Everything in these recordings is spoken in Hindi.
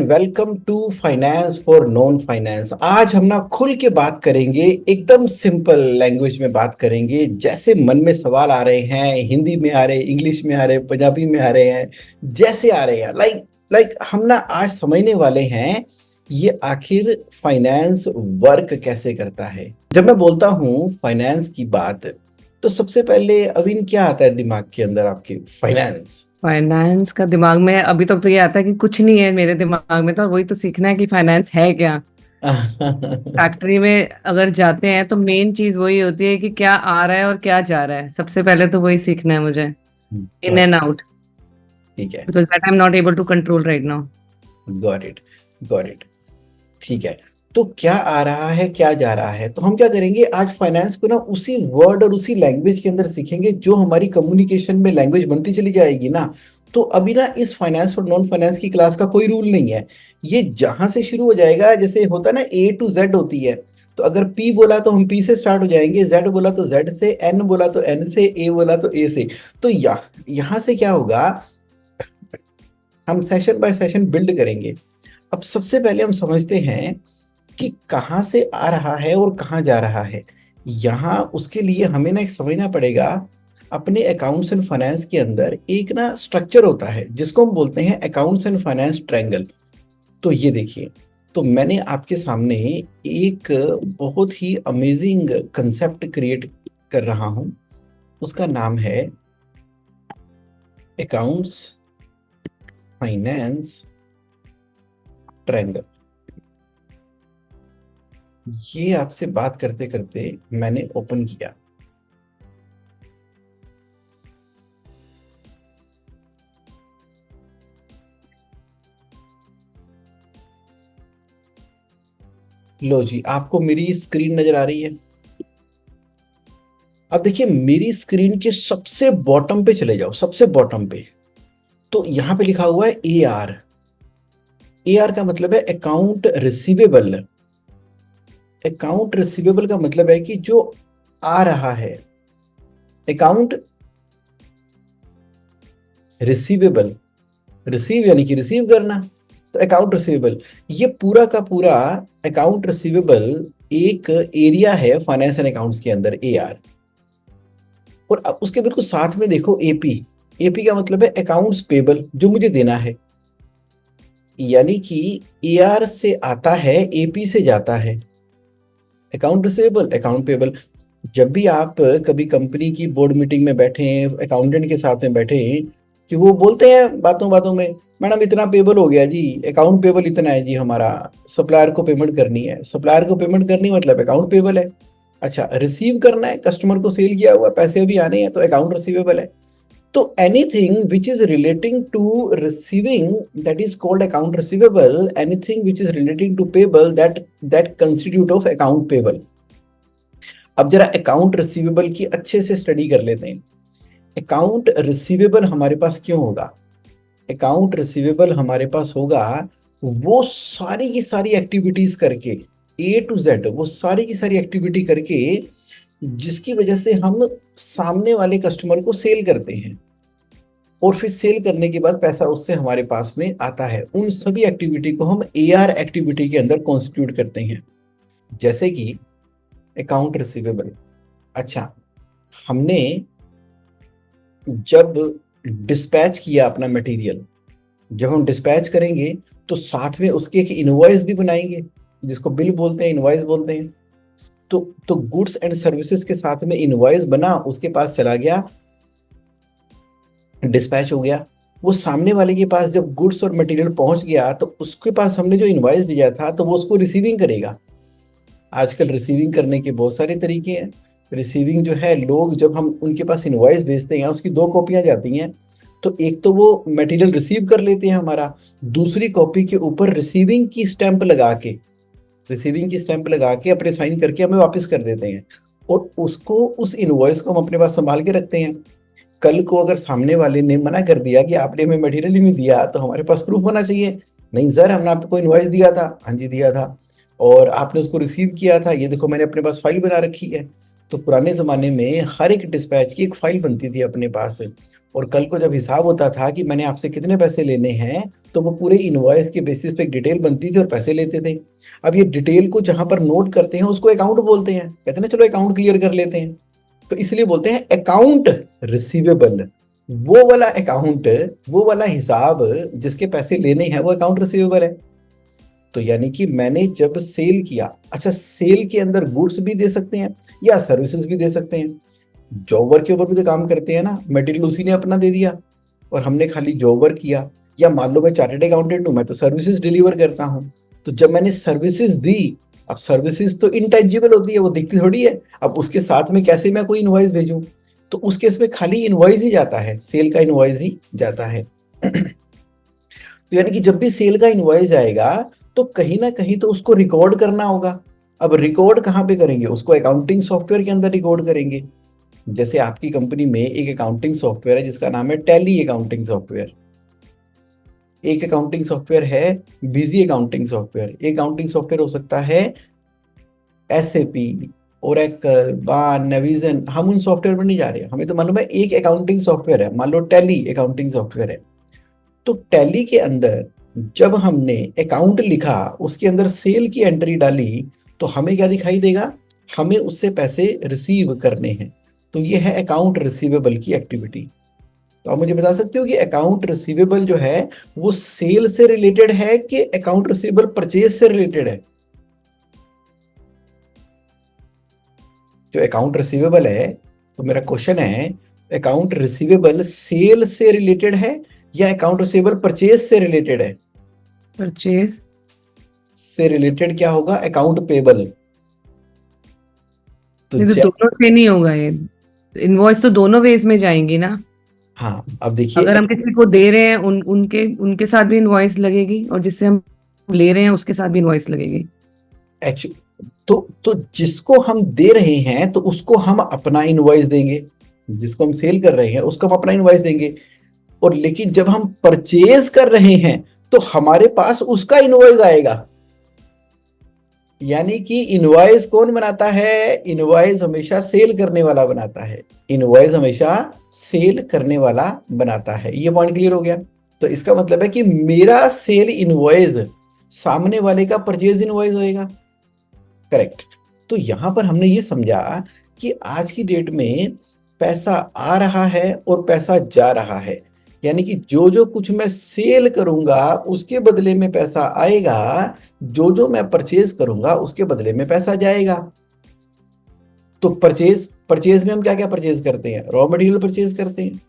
Welcome to finance for non finance. आज हम ना खुल के बात करेंगे, एकदम सिंपल लैंग्वेज में बात करेंगे। जैसे मन में सवाल आ रहे हैं, हिंदी में आ रहे हैं, इंग्लिश में आ रहे हैं, पंजाबी में आ रहे हैं, जैसे आ रहे हैं, लाइक लाइक हम ना आज समझने वाले हैं ये आखिर फाइनेंस वर्क कैसे करता है। जब मैं बोलता हूँ फाइनेंस की बात, तो सबसे पहले अविन क्या आता है दिमाग के अंदर आपके? फाइनेंस। फाइनेंस का दिमाग में अभी तक तो ये आता है कि कुछ नहीं है मेरे दिमाग में, तो और वही तो सीखना है कि फाइनेंस है क्या। फैक्ट्री में अगर जाते हैं तो मेन चीज वही होती है कि क्या आ रहा है और क्या जा रहा है। सबसे पहले तो वही सीखना है मुझे, in got and it. Out, ठीक है। Because that I am not able to control right now. Got it. Got it. ठीक है। तो क्या आ रहा है, क्या जा रहा है, तो हम क्या करेंगे आज फाइनेंस को ना उसी वर्ड और उसी लैंग्वेज के अंदर सीखेंगे जो हमारी कम्युनिकेशन में लैंग्वेज बनती चली जाएगी ना। तो अभी ना इस फाइनेंस और नॉन फाइनेंस की क्लास का कोई रूल नहीं है। ये जहां से शुरू हो जाएगा, जैसे होता है ना ए टू जेड होती है। तो अगर पी बोला तो हम पी से स्टार्ट हो जाएंगे, जेड बोला तो जेड से, एन बोला तो एन से, ए बोला तो ए से। तो यहाँ से क्या होगा, हम सेशन बाय सेशन बिल्ड करेंगे। अब सबसे पहले हम समझते हैं कि कहाँ से आ रहा है और कहाँ जा रहा है। यहाँ उसके लिए हमें ना एक समझना पड़ेगा। अपने अकाउंट्स एंड फाइनेंस के अंदर एक ना स्ट्रक्चर होता है जिसको हम बोलते हैं अकाउंट्स एंड फाइनेंस ट्रायंगल। तो ये देखिए, तो मैंने आपके सामने एक बहुत ही अमेजिंग कंसेप्ट क्रिएट कर रहा हूँ। उसका नाम है अकाउंट्स फाइनेंस ट्रायंगल। ये आपसे बात करते करते मैंने ओपन किया। लो जी, आपको मेरी स्क्रीन नजर आ रही है। अब देखिए मेरी स्क्रीन के सबसे बॉटम पे चले जाओ, सबसे बॉटम पे। तो यहां पे लिखा हुआ है ए आर। ए आर का मतलब है अकाउंट रिसीवेबल। अकाउंट रिसीवेबल का मतलब है कि जो आ रहा है। अकाउंट रिसीवेबल, रिसीव यानी कि रिसीव करना, तो अकाउंट रिसीवेबल। ये पूरा का पूरा अकाउंट रिसीवेबल एक एरिया है फाइनेंस एंड अकाउंट्स के अंदर, ए आर। और अब उसके बिल्कुल साथ में देखो एपी। एपी का मतलब है अकाउंट्स पेबल, जो मुझे देना है। यानी कि एआर से आता है, एपी से जाता है। Account receivable, account payable. जब भी आप कभी कंपनी की बोर्ड मीटिंग में बैठे हैं, अकाउंटेंट के साथ में बैठे हैं, कि वो बोलते हैं बातों बातों में, मैडम इतना पेबल हो गया जी, अकाउंट पेबल इतना है जी हमारा, सप्लायर को पेमेंट करनी है। सप्लायर को पेमेंट करनी मतलब अकाउंट पेबल है। अच्छा, रिसीव करना है, कस्टमर को सेल किया हुआ पैसे अभी आने हैं, तो अकाउंट रिसीवेबल है। तो anything which is relating to receiving, that is called account receivable. Anything which is relating to payable, that constitute of account payable. अब जरा अकाउंट रिसीवेबल की अच्छे से स्टडी कर लेते हैं। अकाउंट रिसीवेबल हमारे पास क्यों होगा? अकाउंट रिसीवेबल हमारे पास होगा वो सारी की सारी एक्टिविटीज करके, ए टू जेड वो सारी की सारी एक्टिविटी करके, जिसकी वजह से हम सामने वाले कस्टमर को सेल करते हैं। और फिर सेल करने के बाद पैसा उससे हमारे पास में आता है। उन सभी एक्टिविटी को हम एआर एक्टिविटी के अंदर कॉन्स्टिट्यूट करते हैं। जैसे कि अकाउंट रिसीवेबल। अच्छा, हमने जब डिस्पैच किया अपना मटेरियल, जब हम डिस्पैच करेंगे तो साथ में उसके एक इनवॉइस भी बनाएंगे, जिसको बिल बोलते हैं, इनवॉइस बोलते हैं। तो गुड्स एंड सर्विसेज के साथ में इनवॉइस बना, उसके पास चला गया, डिस्पैच हो गया। वो सामने वाले के पास जब गुड्स और मटेरियल पहुंच गया, तो उसके पास हमने जो इनवॉइस भेजा था, तो वो उसको रिसीविंग करेगा। आजकल रिसीविंग करने के बहुत सारे तरीके हैं। रिसीविंग जो है, लोग जब हम उनके पास इनवॉइस भेजते हैं, उसकी दो कॉपियां जाती हैं। तो एक तो वो मटेरियल रिसीव कर लेते हैं हमारा, दूसरी कॉपी के ऊपर रिसीविंग की स्टैंप लगा के अपने साइन करके हमें वापस कर देते हैं। और उसको, उस इनवॉइस को हम अपने पास संभाल के रखते हैं। कल को अगर सामने वाले ने मना कर दिया कि आपने हमें मटेरियल ही नहीं दिया, तो हमारे पास प्रूफ होना चाहिए। नहीं सर, हमने आपको इनवॉइस दिया था। हाँ जी दिया था। और आपने उसको रिसीव किया था, ये देखो मैंने अपने पास फाइल बना रखी है। तो पुराने जमाने में हर एक डिस्पैच की एक फाइल बनती थी अपने पास। और कल को जब हिसाब होता था कि मैंने आपसे कितने पैसे लेने हैं, तो वो पूरे इनवॉइस के बेसिस पे एक डिटेल बनती थी और पैसे लेते थे। अब ये डिटेल को जहां पर नोट करते हैं उसको अकाउंट बोलते हैं, कहते हैं ना चलो अकाउंट क्लियर कर लेते हैं, तो इसलिए बोलते हैं अकाउंट रिसीवेबल। वो वाला अकाउंट, वो वाला हिसाब जिसके पैसे लेने हैं वो अकाउंट रिसीवेबल है। तो यानी कि मैंने जब सेल किया, अच्छा सेल के अंदर गुड्स भी दे सकते हैं या सर्विसेज भी दे सकते हैं। जॉब वर्क के ऊपर भी तो काम करते हैं ना, मटेरियल उसी ने अपना दे दिया और हमने खाली जॉब वर्क किया। या मान लो मैं चार्टर्ड अकाउंटेंट हूं, मैं तो सर्विसेज डिलीवर करता हूं, तो जब मैंने सर्विसेज दी, अब सर्विसेज तो इनटेंजिबल होती है, वो दिखती थोड़ी है, अब उसके साथ में कैसे मैं कोई इनवॉइस भेजूं, तो उस केस में खाली इनवॉइस ही जाता है, सेल का इनवॉइस ही जाता है। तो यानी कि जब भी सेल का इनवॉइस आएगा तो कहीं ना कहीं तो उसको रिकॉर्ड करना होगा। अब रिकॉर्ड कहाँ पे करेंगे, उसको अकाउंटिंग सॉफ्टवेयर के अंदर रिकॉर्ड करेंगे। जैसे आपकी कंपनी में एक अकाउंटिंग सॉफ्टवेयर है जिसका नाम है टैली अकाउंटिंग सॉफ्टवेयर, एक अकाउंटिंग सॉफ्टवेयर है बिजी अकाउंटिंग सॉफ्टवेयर, एक अकाउंटिंग सॉफ्टवेयर हो सकता है एसएपी, ओरेकल, बान, नेविजन। हम उन सॉफ्टवेयर पर नहीं जा रहे, हमें तो मालूम है एक अकाउंटिंग सॉफ्टवेयर है, मान लो टैली अकाउंटिंग सॉफ्टवेयर है। तो टैली के अंदर जब हमने अकाउंट लिखा, उसके अंदर सेल की एंट्री डाली, तो हमें क्या दिखाई देगा, हमें उससे पैसे रिसीव करने हैं। तो ये है अकाउंट रिसीवेबल की एक्टिविटी। तो आप मुझे बता सकते हो कि अकाउंट रिसीवेबल जो है वो सेल से रिलेटेड है कि अकाउंट रिसीवेबल परचेज से रिलेटेड है? जो अकाउंट रिसीवेबल है, तो मेरा क्वेश्चन है अकाउंट रिसीवेबल सेल से रिलेटेड है या अकाउंट रिसीवेबल परचेज से रिलेटेड है? परचेज से रिलेटेड क्या होगा, अकाउंट पेबल। तो नहीं, तो दोनों से नहीं होगा ये, इनवॉइस तो दोनों वेज में जाएंगी ना। हाँ अब देखिए, अगर हम किसी को दे रहे हैं उनके उनके साथ भी इनवॉइस लगेगी, और जिससे हम ले रहे हैं उसके साथ भी इनवॉइस लगेगी। एक्चुअली तो जिसको हम दे रहे हैं तो उसको हम अपना इनवॉइस देंगे, जिसको हम सेल कर रहे हैं उसको हम अपना इनवॉइस देंगे। और लेकिन जब हम परचेज कर रहे हैं तो हमारे पास उसका इनवॉइस आएगा। यानी कि इनवॉइस कौन बनाता है, इनवॉइस हमेशा सेल करने वाला बनाता है, इनवॉइस हमेशा सेल करने वाला बनाता है। ये पॉइंट क्लियर हो गया। तो इसका मतलब है कि मेरा सेल इनवॉइस सामने वाले का परचेज इनवॉइस होएगा, करेक्ट। तो यहां पर हमने ये समझा कि आज की डेट में पैसा आ रहा है और पैसा जा रहा है, यानी कि जो जो कुछ मैं सेल करूंगा उसके बदले में पैसा आएगा, जो जो मैं परचेज करूंगा उसके बदले में पैसा जाएगा। तो परचेज परचेज में हम क्या क्या परचेज करते हैं, रॉ मटेरियल परचेज करते हैं,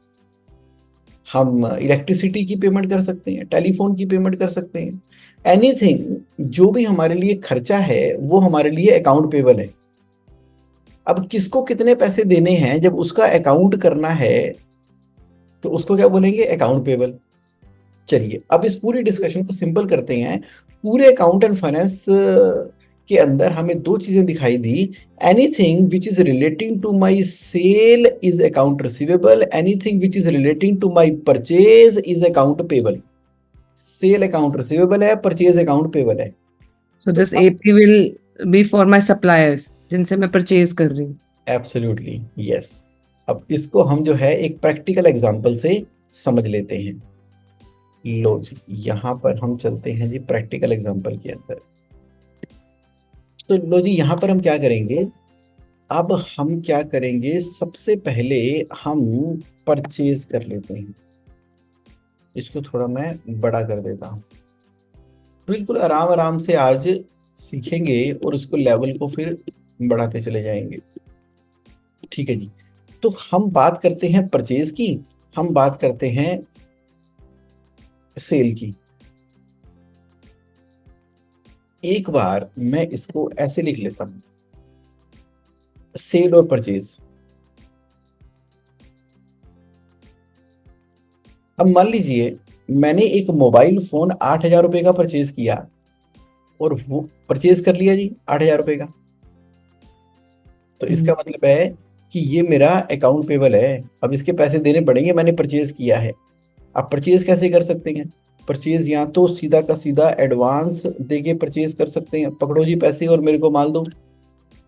हम इलेक्ट्रिसिटी की पेमेंट कर सकते हैं, टेलीफोन की पेमेंट कर सकते हैं, एनीथिंग जो भी हमारे लिए खर्चा है वो हमारे लिए अकाउंट पेबल है। अब किसको कितने पैसे देने हैं जब उसका अकाउंट करना है तो उसको क्या बोलेंगे, अकाउंट पेबल। चलिए अब इस पूरी डिस्कशन को सिंपल करते हैं। पूरे अकाउंट एंड फाइनेंस के अंदर हमें दो चीजें दिखाई दी, anything which is relating to my sale is account receivable, anything which is relating to my purchase is account payable. Sale account receivable है, परचेज अकाउंट पेबल है। So this AP will be for my suppliers जिनसे मैं परचेज कर रही हूँ। Absolutely yes. अब इसको हम जो है एक प्रैक्टिकल एग्जांपल से समझ लेते हैं। लो जी, यहां पर हम चलते हैं जी प्रैक्टिकल एग्जांपल के अंदर। तो लो जी, यहां पर हम क्या करेंगे, अब हम क्या करेंगे, सबसे पहले हम परचेज कर लेते हैं। इसको थोड़ा मैं बड़ा कर देता हूं, बिल्कुल आराम आराम से आज सीखेंगे और उसको लेवल को फिर बढ़ाते चले जाएंगे। ठीक है जी। तो हम बात करते हैं परचेज की, हम बात करते हैं सेल की। एक बार मैं इसको ऐसे लिख लेता हूं, सेल और परचेज। अब मान लीजिए मैंने एक मोबाइल फोन 8,000 रुपए का परचेज किया और वो परचेज कर लिया जी 8,000 रुपए का। तो इसका मतलब है कि ये मेरा अकाउंट पेबल है, अब इसके पैसे देने पड़ेंगे, मैंने परचेज किया है। आप परचेज कैसे कर सकते हैं, परचेज या तो सीधा का सीधा एडवांस देके परचेज कर सकते हैं, पकड़ो जी पैसे और मेरे को माल दो,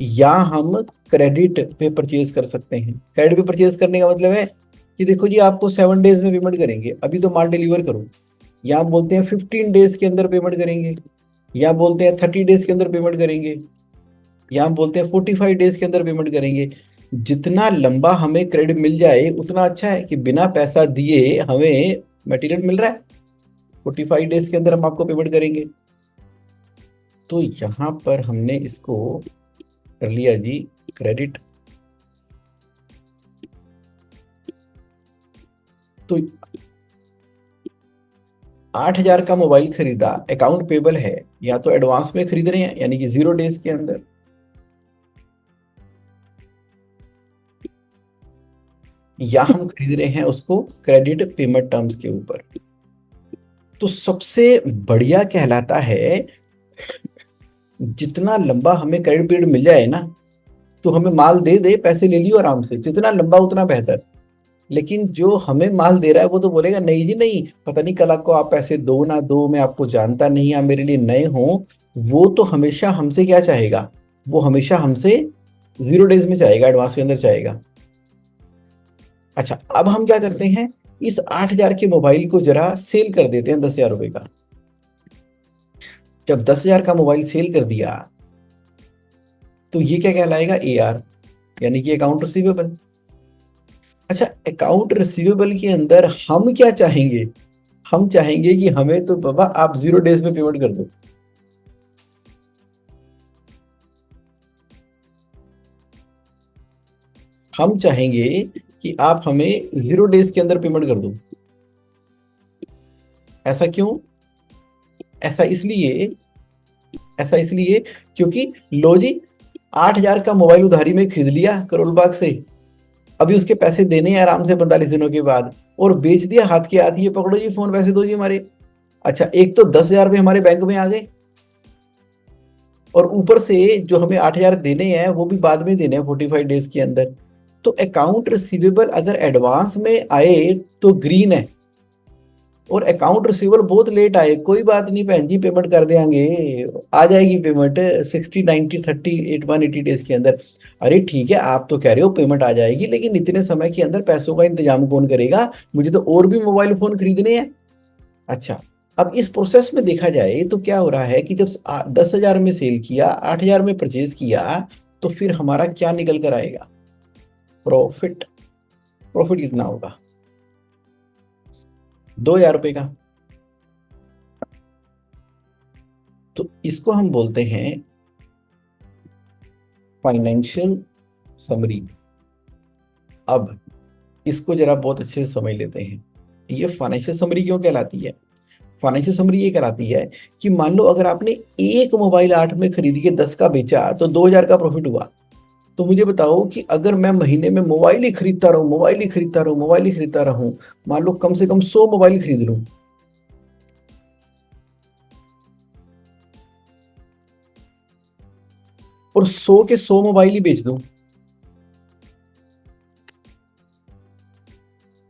या हम क्रेडिट पे परचेज कर सकते हैं। क्रेडिट पे परचेज करने का मतलब है कि देखो जी आपको 7 डेज में पेमेंट करेंगे, अभी तो माल डिलीवर करो। या बोलते हैं 15 डेज के अंदर पेमेंट करेंगे, या बोलते हैं 30 डेज के अंदर पेमेंट करेंगे, या हम बोलते हैं 45 डेज के अंदर पेमेंट करेंगे। जितना लंबा हमें क्रेडिट मिल जाए उतना अच्छा है कि बिना पैसा दिए हमें मटेरियल मिल रहा है। 45 डेज के अंदर हम आपको पेमेंट करेंगे। तो यहां पर हमने इसको कर लिया जी क्रेडिट। तो 8,000 का मोबाइल खरीदा, अकाउंट पेबल है, या तो एडवांस में खरीद रहे हैं यानी कि 0 डेज के अंदर, या हम खरीद रहे हैं उसको क्रेडिट पेमेंट टर्म्स के ऊपर। तो सबसे बढ़िया कहलाता है जितना लंबा हमें क्रेडिट पीरियड मिल जाए ना, तो हमें माल दे दे, पैसे ले लियो आराम से, जितना लंबा उतना बेहतर। लेकिन जो हमें माल दे रहा है वो तो बोलेगा नहीं जी नहीं, पता नहीं कल आपको आप पैसे दो ना दो, मैं आपको जानता नहीं, आप मेरे लिए नए हो। वो तो हमेशा हमसे क्या चाहेगा, वो हमेशा हमसे 0 डेज में चाहेगा, एडवांस के अंदर चाहेगा। अच्छा, अब हम क्या करते हैं, इस 8,000 के मोबाइल को जरा सेल कर देते हैं 10,000 रुपए का। जब 10,000 का मोबाइल सेल कर दिया तो ये क्या कहलाएगा, AR, यानी कि अकाउंट रिसीवेबल। अच्छा, अकाउंट रिसीवेबल के अंदर हम क्या चाहेंगे, हम चाहेंगे कि हमें तो बाबा आप 0 डेज में पेमेंट कर दो। हम चाहेंगे कि आप हमें 0 डेज के अंदर पेमेंट कर दो। ऐसा क्यों? ऐसा इसलिए ऐसा इसलिए क्योंकि लो जी, 8,000 का मोबाइल उधारी में खरीद लिया करोल बाग से, अभी उसके पैसे देने हैं आराम से 45 दिनों के बाद, और बेच दिया हाथ के हाथ, ये पकड़ो जी फोन, पैसे दो जी हमारे। अच्छा, एक तो 10,000 रुपये हमारे बैंक में आ गए, और ऊपर से जो हमें 8,000 देने हैं वो भी बाद में देने हैं 45 डेज के अंदर। तो अकाउंट रिसीवेबल अगर एडवांस में आए तो ग्रीन है, और अकाउंट रिसीवेबल बहुत लेट आए, कोई बात नहीं बहन जी, पेमेंट कर देंगे, आ जाएगी पेमेंट 60, 90, 30, 180 डेज के अंदर। अरे ठीक है, आप तो कह रहे हो पेमेंट आ जाएगी, लेकिन इतने समय के अंदर पैसों का इंतजाम कौन करेगा, मुझे तो और भी मोबाइल फोन खरीदने हैं। अच्छा, अब इस प्रोसेस में देखा जाए तो क्या हो रहा है कि जब 10,000 में सेल किया, 8,000 में परचेज किया, तो फिर हमारा क्या निकल कर आएगा, प्रॉफिट। प्रॉफिट कितना होगा, 2,000 रुपए का। तो इसको हम बोलते हैं फाइनेंशियल समरी। अब इसको जरा बहुत अच्छे से समझ लेते हैं, ये फाइनेंशियल समरी क्यों कहलाती है। फाइनेंशियल समरी ये कहलाती है कि मान लो अगर आपने एक मोबाइल 8 में खरीद के 10 का बेचा तो 2,000 का प्रॉफिट हुआ। तो मुझे बताओ कि अगर मैं महीने में मोबाइल ही खरीदता रहूं, मोबाइल ही खरीदता रहूं, मोबाइल ही खरीदता रहूं, मान लो कम से कम 100 मोबाइल खरीद लूं, और 100 के 100 मोबाइल ही बेच दूं,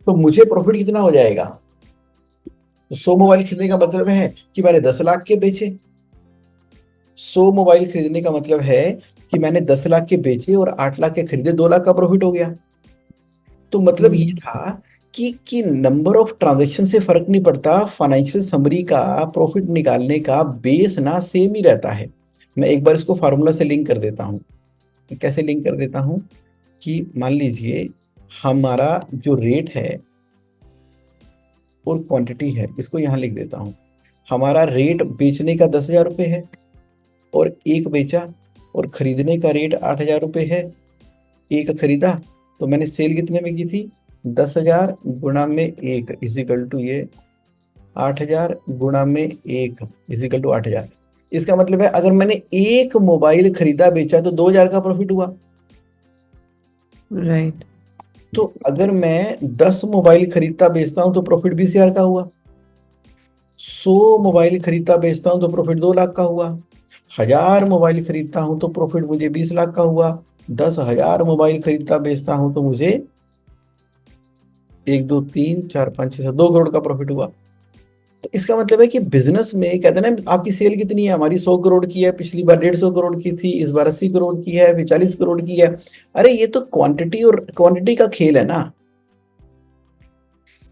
तो मुझे प्रॉफिट कितना हो जाएगा। तो 100 मोबाइल खरीदने का मतलब है कि मैंने 10 लाख के बेचे। 100 मोबाइल खरीदने का मतलब है कि मैंने 10 लाख के बेचे और 8 लाख के खरीदे, 2 लाख का प्रॉफिट हो गया। तो मतलब ये था कि नंबर ऑफ ट्रांजैक्शन से फर्क नहीं पड़ता, फाइनेंशियल समरी का प्रॉफिट निकालने का बेस ना सेम ही रहता है। मैं एक बार इसको फार्मूला से लिंक कर देता हूँ। कैसे लिंक कर देता हूँ कि मान लीजिए हमारा जो रेट है और क्वांटिटी है, इसको यहाँ लिख देता हूँ। हमारा रेट बेचने का 10,000 रुपये है और एक बेचा, और खरीदने का रेट 8,000 रुपये है, एक खरीदा। तो मैंने सेल कितने में की थी, 10,000 गुणा में एक इजिकल टू ये 8,000 गुणा में एक इजिकल टू 8,000। इसका मतलब है अगर मैंने एक मोबाइल खरीदा बेचा तो 2,000 का प्रॉफिट हुआ। राइट। तो अगर मैं 10 मोबाइल खरीदता बेचता हूं तो प्रॉफिट 20,000 का हुआ। 100 मोबाइल खरीदता बेचता हूं तो प्रॉफिट 2 लाख का हुआ। 1,000 मोबाइल खरीदता हूं तो प्रॉफिट मुझे 20 लाख का हुआ। 10,000 मोबाइल खरीदता बेचता हूं तो मुझे 1, 2, 3, 4, 5, 6, 7, 2 करोड़ का प्रॉफिट हुआ। तो इसका मतलब है कि बिजनेस में कहते हैं ना, आपकी सेल कितनी है, हमारी 100 करोड़ की है, पिछली बार 150 करोड़ की थी, इस बार 80 करोड़ की है, फिर 40 करोड़ की है। अरे ये तो क्वांटिटी और क्वांटिटी का खेल है ना।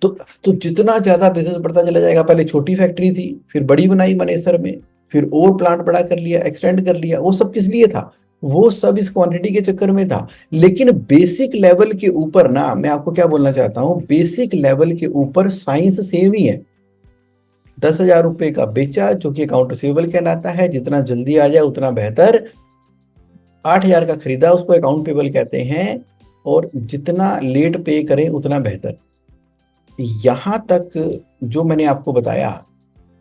तो तो जितना ज्यादा बिजनेस बढ़ता चला जाएगा, पहले छोटी फैक्ट्री थी, फिर बड़ी बनाई मनेसर में, फिर और प्लांट बड़ा कर लिया, एक्सटेंड कर लिया, वो सब किस लिए था? वो सब इस क्वांटिटी के चक्कर में था। लेकिन बेसिक लेवल के ऊपर ना, मैं आपको क्या बोलना चाहता हूं, बेसिक लेवल के ऊपर साइंस सेम ही है। 10,000 रुपए का बेचा, जो कि अकाउंट रिसीवेबल कहलाता है, जितना जल्दी आ जाए उतना बेहतर। 8,000 का खरीदा, उसको अकाउंट पेबल कहते हैं, और जितना लेट पे करें उतना बेहतर। यहां तक जो मैंने आपको बताया,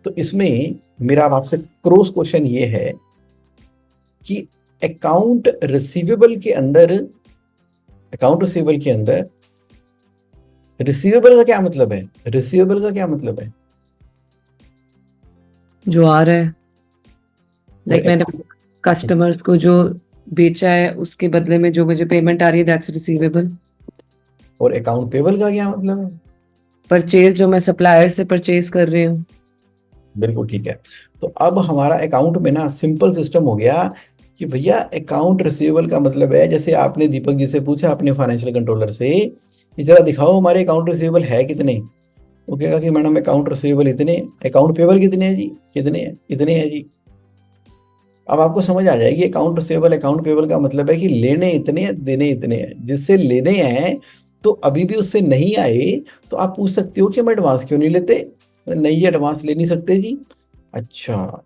तो इसमें मेरा अब आपसे क्रॉस क्वेश्चन ये है कि अकाउंट रिसीवेबल के अंदर, अकाउंट रिसीवेबल के अंदर रिसीवेबल का क्या मतलब है? रिसीवेबल का क्या मतलब है? जो आ रहा है, और लाइक मैंने account- कस्टमर्स को जो बेचा है उसके बदले में जो मुझे पेमेंट आ रही है, दैट्स रिसीवेबल। और अकाउंट पेबल का क्या मतलब है? परचेज जो मैं सप्लायर से परचेज कर रही हूँ। बिल्कुल ठीक है। तो अब हमारा अकाउंट में ना सिंपल सिस्टम हो गया कि भैया अकाउंट रिसीवेबल का मतलब है, जैसे आपने दीपक जी से पूछा अपने फाइनेंशियल कंट्रोलर से कि जरा दिखाओ हमारे अकाउंट रिसीवेबल है कितने। वो कहेगा कि मैडम अकाउंट रिसीवेबल इतने, अकाउंट पेबल कितने हैं जी, कितने हैं, इतने हैं जी। अब आपको समझ आ जाएगी अकाउंट रिसीवेबल अकाउंट पेबल का मतलब है कि लेने इतने हैं, देने इतने हैं। जिससे लेने हैं तो अभी भी उससे नहीं आए, तो आप पूछ सकते हो कि हम एडवांस क्यों नहीं लेते? नहीं, एडवांस ले नहीं सकते जी। अच्छा,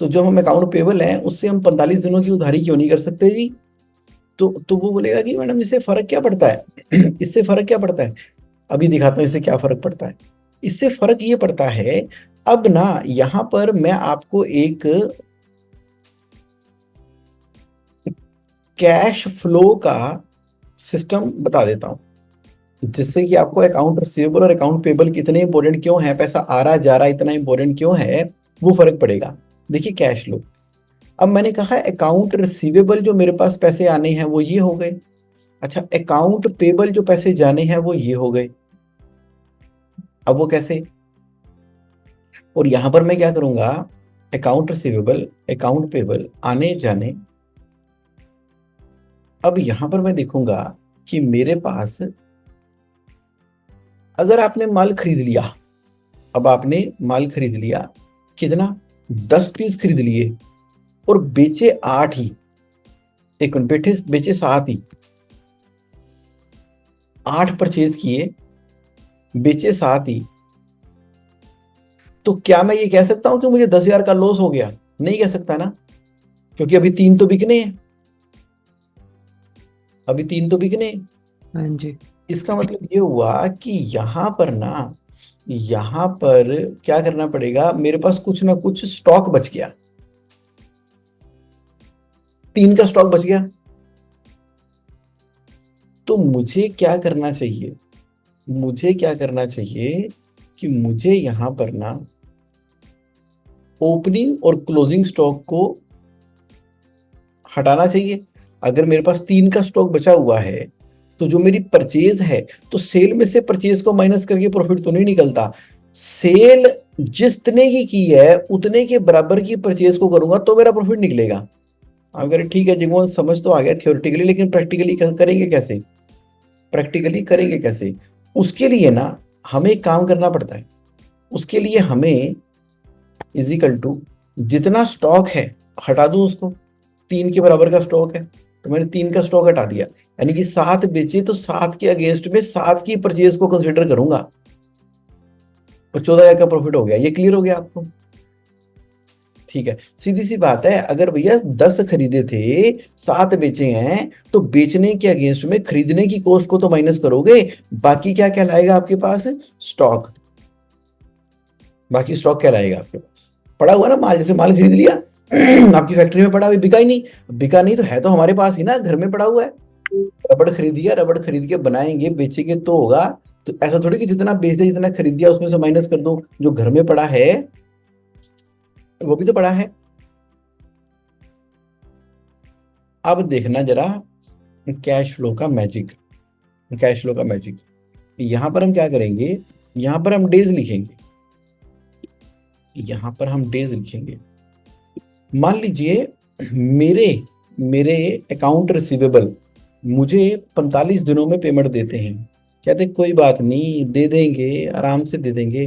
तो जो हम अकाउंट पेबल है उससे हम 45 दिनों की उधारी क्यों नहीं कर सकते जी? तो वो बोलेगा कि मैडम इससे फर्क क्या पड़ता है? इससे फर्क क्या पड़ता है? अभी दिखाता हूँ इससे क्या फर्क पड़ता है। इससे फर्क ये पड़ता है, अब ना यहां पर मैं आपको एक कैश फ्लो का सिस्टम बता देता हूं, जिससे कि आपको अकाउंट रिसीवेबल और अकाउंट पेबल कितने इंपॉर्टेंट क्यों है, पैसा आ रहा जा रहा इतना इंपॉर्टेंट क्यों है, वो फर्क पड़ेगा। देखिए कैश फ्लो, अब मैंने कहा अकाउंट रिसीवेबल जो मेरे पास पैसे आने हैं वो ये हो गए। अच्छा, अकाउंट पेबल जो पैसे जाने हैं वो ये हो गए। अब वो कैसे? और यहां पर मैं क्या करूंगा, अकाउंट रिसीवेबल अकाउंट पेबल आने जाने। अब यहां पर मैं देखूंगा कि मेरे पास, अगर आपने माल खरीद लिया, अब आपने माल खरीद लिया, कितना? 10 पीस खरीद लिए और बेचे 8 ही, एक मिनट, बेचे 7 ही। 8 परचेज किए, बेचे 7 ही। तो क्या मैं ये कह सकता हूं कि मुझे 10,000 का लॉस हो गया? नहीं कह सकता ना, क्योंकि अभी 3 तो बिकने हैं, अभी 3 तो बिकने हैं। हाँ जी। इसका मतलब ये हुआ कि यहां पर ना, यहां पर क्या करना पड़ेगा, मेरे पास कुछ ना कुछ स्टॉक बच गया, 3 का स्टॉक बच गया। तो मुझे क्या करना चाहिए, मुझे क्या करना चाहिए कि मुझे यहां पर ना ओपनिंग और क्लोजिंग स्टॉक को हटाना चाहिए। अगर मेरे पास 3 का स्टॉक बचा हुआ है, तो जो मेरी परचेज है, तो सेल में से परचेज को माइनस करके प्रॉफिट तो नहीं निकलता। सेल जितने की है उतने के बराबर की परचेज को करूंगा तो मेरा प्रॉफिट निकलेगा। अगर ठीक है जिगमोहन, समझ तो आ गया थियोरेटिकली, लेकिन प्रैक्टिकली करेंगे कैसे? प्रैक्टिकली करेंगे कैसे? उसके लिए ना हमें एक काम करना पड़ता है। उसके लिए हमें इजिकल टू जितना स्टॉक है हटा दूं उसको। 3 के बराबर का स्टॉक है, तो मैंने 3 का स्टॉक हटा दिया, यानी कि 7 बेचे, तो 7 के अगेंस्ट में 7 की परचेज को कंसिडर करूंगा, और 14,000 का प्रॉफिट हो गया। ये क्लियर हो गया आपको? ठीक है, सीधी सी बात है, अगर भैया 10 खरीदे थे, 7 बेचे हैं, तो बेचने के अगेंस्ट में खरीदने की कॉस्ट को तो माइनस करोगे, बाकी क्या कहलाएगा आपके पास? स्टॉक। बाकी स्टॉक कहलाएगा आपके पास पड़ा हुआ ना माल, जैसे माल खरीद लिया आपकी फैक्ट्री में पड़ा, अभी बिका ही नहीं, बिका नहीं तो है तो हमारे पास ही ना, घर में पड़ा हुआ है। रबड़ खरीद दिया, रबड़ खरीद के बनाएंगे बेचेंगे तो होगा। तो ऐसा थोड़ी कि जितना बेच दिया, जितना खरीद दिया उसमें से माइनस कर दो, जो घर में पड़ा है वो भी तो पड़ा है। अब देखना जरा कैश फ्लो का मैजिक, कैश फ्लो का मैजिक। यहां पर हम क्या करेंगे, यहां पर हम डेज लिखेंगे, यहां पर हम डेज लिखेंगे। मान लीजिए मेरे मेरे अकाउंट रिसीवेबल मुझे 45 दिनों में पेमेंट देते हैं, कहते कोई बात नहीं, दे देंगे, आराम से दे देंगे।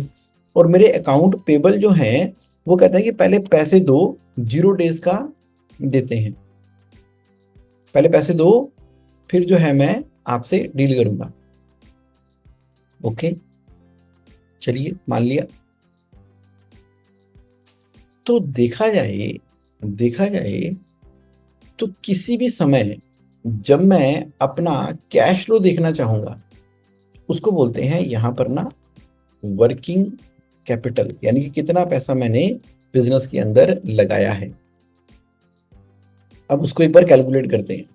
और मेरे अकाउंट पेबल जो हैं वो कहते हैं कि पहले पैसे दो, 0 डेज का देते हैं, पहले पैसे दो, फिर जो है मैं आपसे डील करूंगा। ओके, चलिए मान लिया। तो देखा जाए तो किसी भी समय जब मैं अपना कैश फ्लो देखना चाहूंगा, उसको बोलते हैं यहां पर ना वर्किंग कैपिटल, यानी कि कितना पैसा मैंने बिजनेस के अंदर लगाया है। अब उसको एक बार कैलकुलेट करते हैं।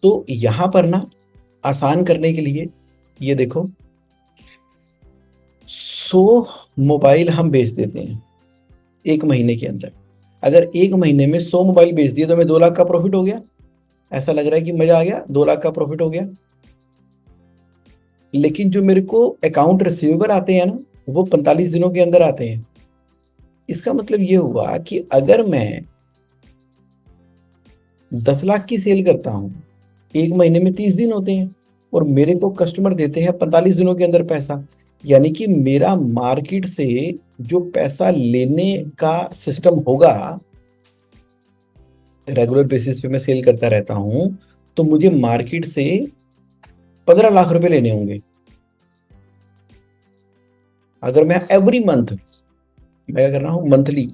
तो यहां पर ना आसान करने के लिए ये देखो, 100 मोबाइल हम बेच देते हैं एक महीने के अंदर। अगर एक महीने में 100 मोबाइल बेच दिए तो हमें 2 लाख का प्रॉफिट हो गया। ऐसा लग रहा है कि मजा आ गया, 2 लाख का प्रॉफिट हो गया। लेकिन जो मेरे को अकाउंट रिसीवेबल आते हैं ना, वो 45 दिनों के अंदर आते हैं। इसका मतलब ये हुआ कि अगर मैं 10 लाख की सेल करता हूं, एक महीने में 30 दिन होते हैं, और मेरे को कस्टमर देते हैं 45 दिनों के अंदर पैसा, यानी कि मेरा मार्केट से जो पैसा लेने का सिस्टम होगा, रेगुलर बेसिस पे मैं सेल करता रहता हूं, तो मुझे मार्केट से 15 लाख रुपए लेने होंगे। अगर मैं एवरी मंथ, मैं क्या कर रहा हूं, मंथली,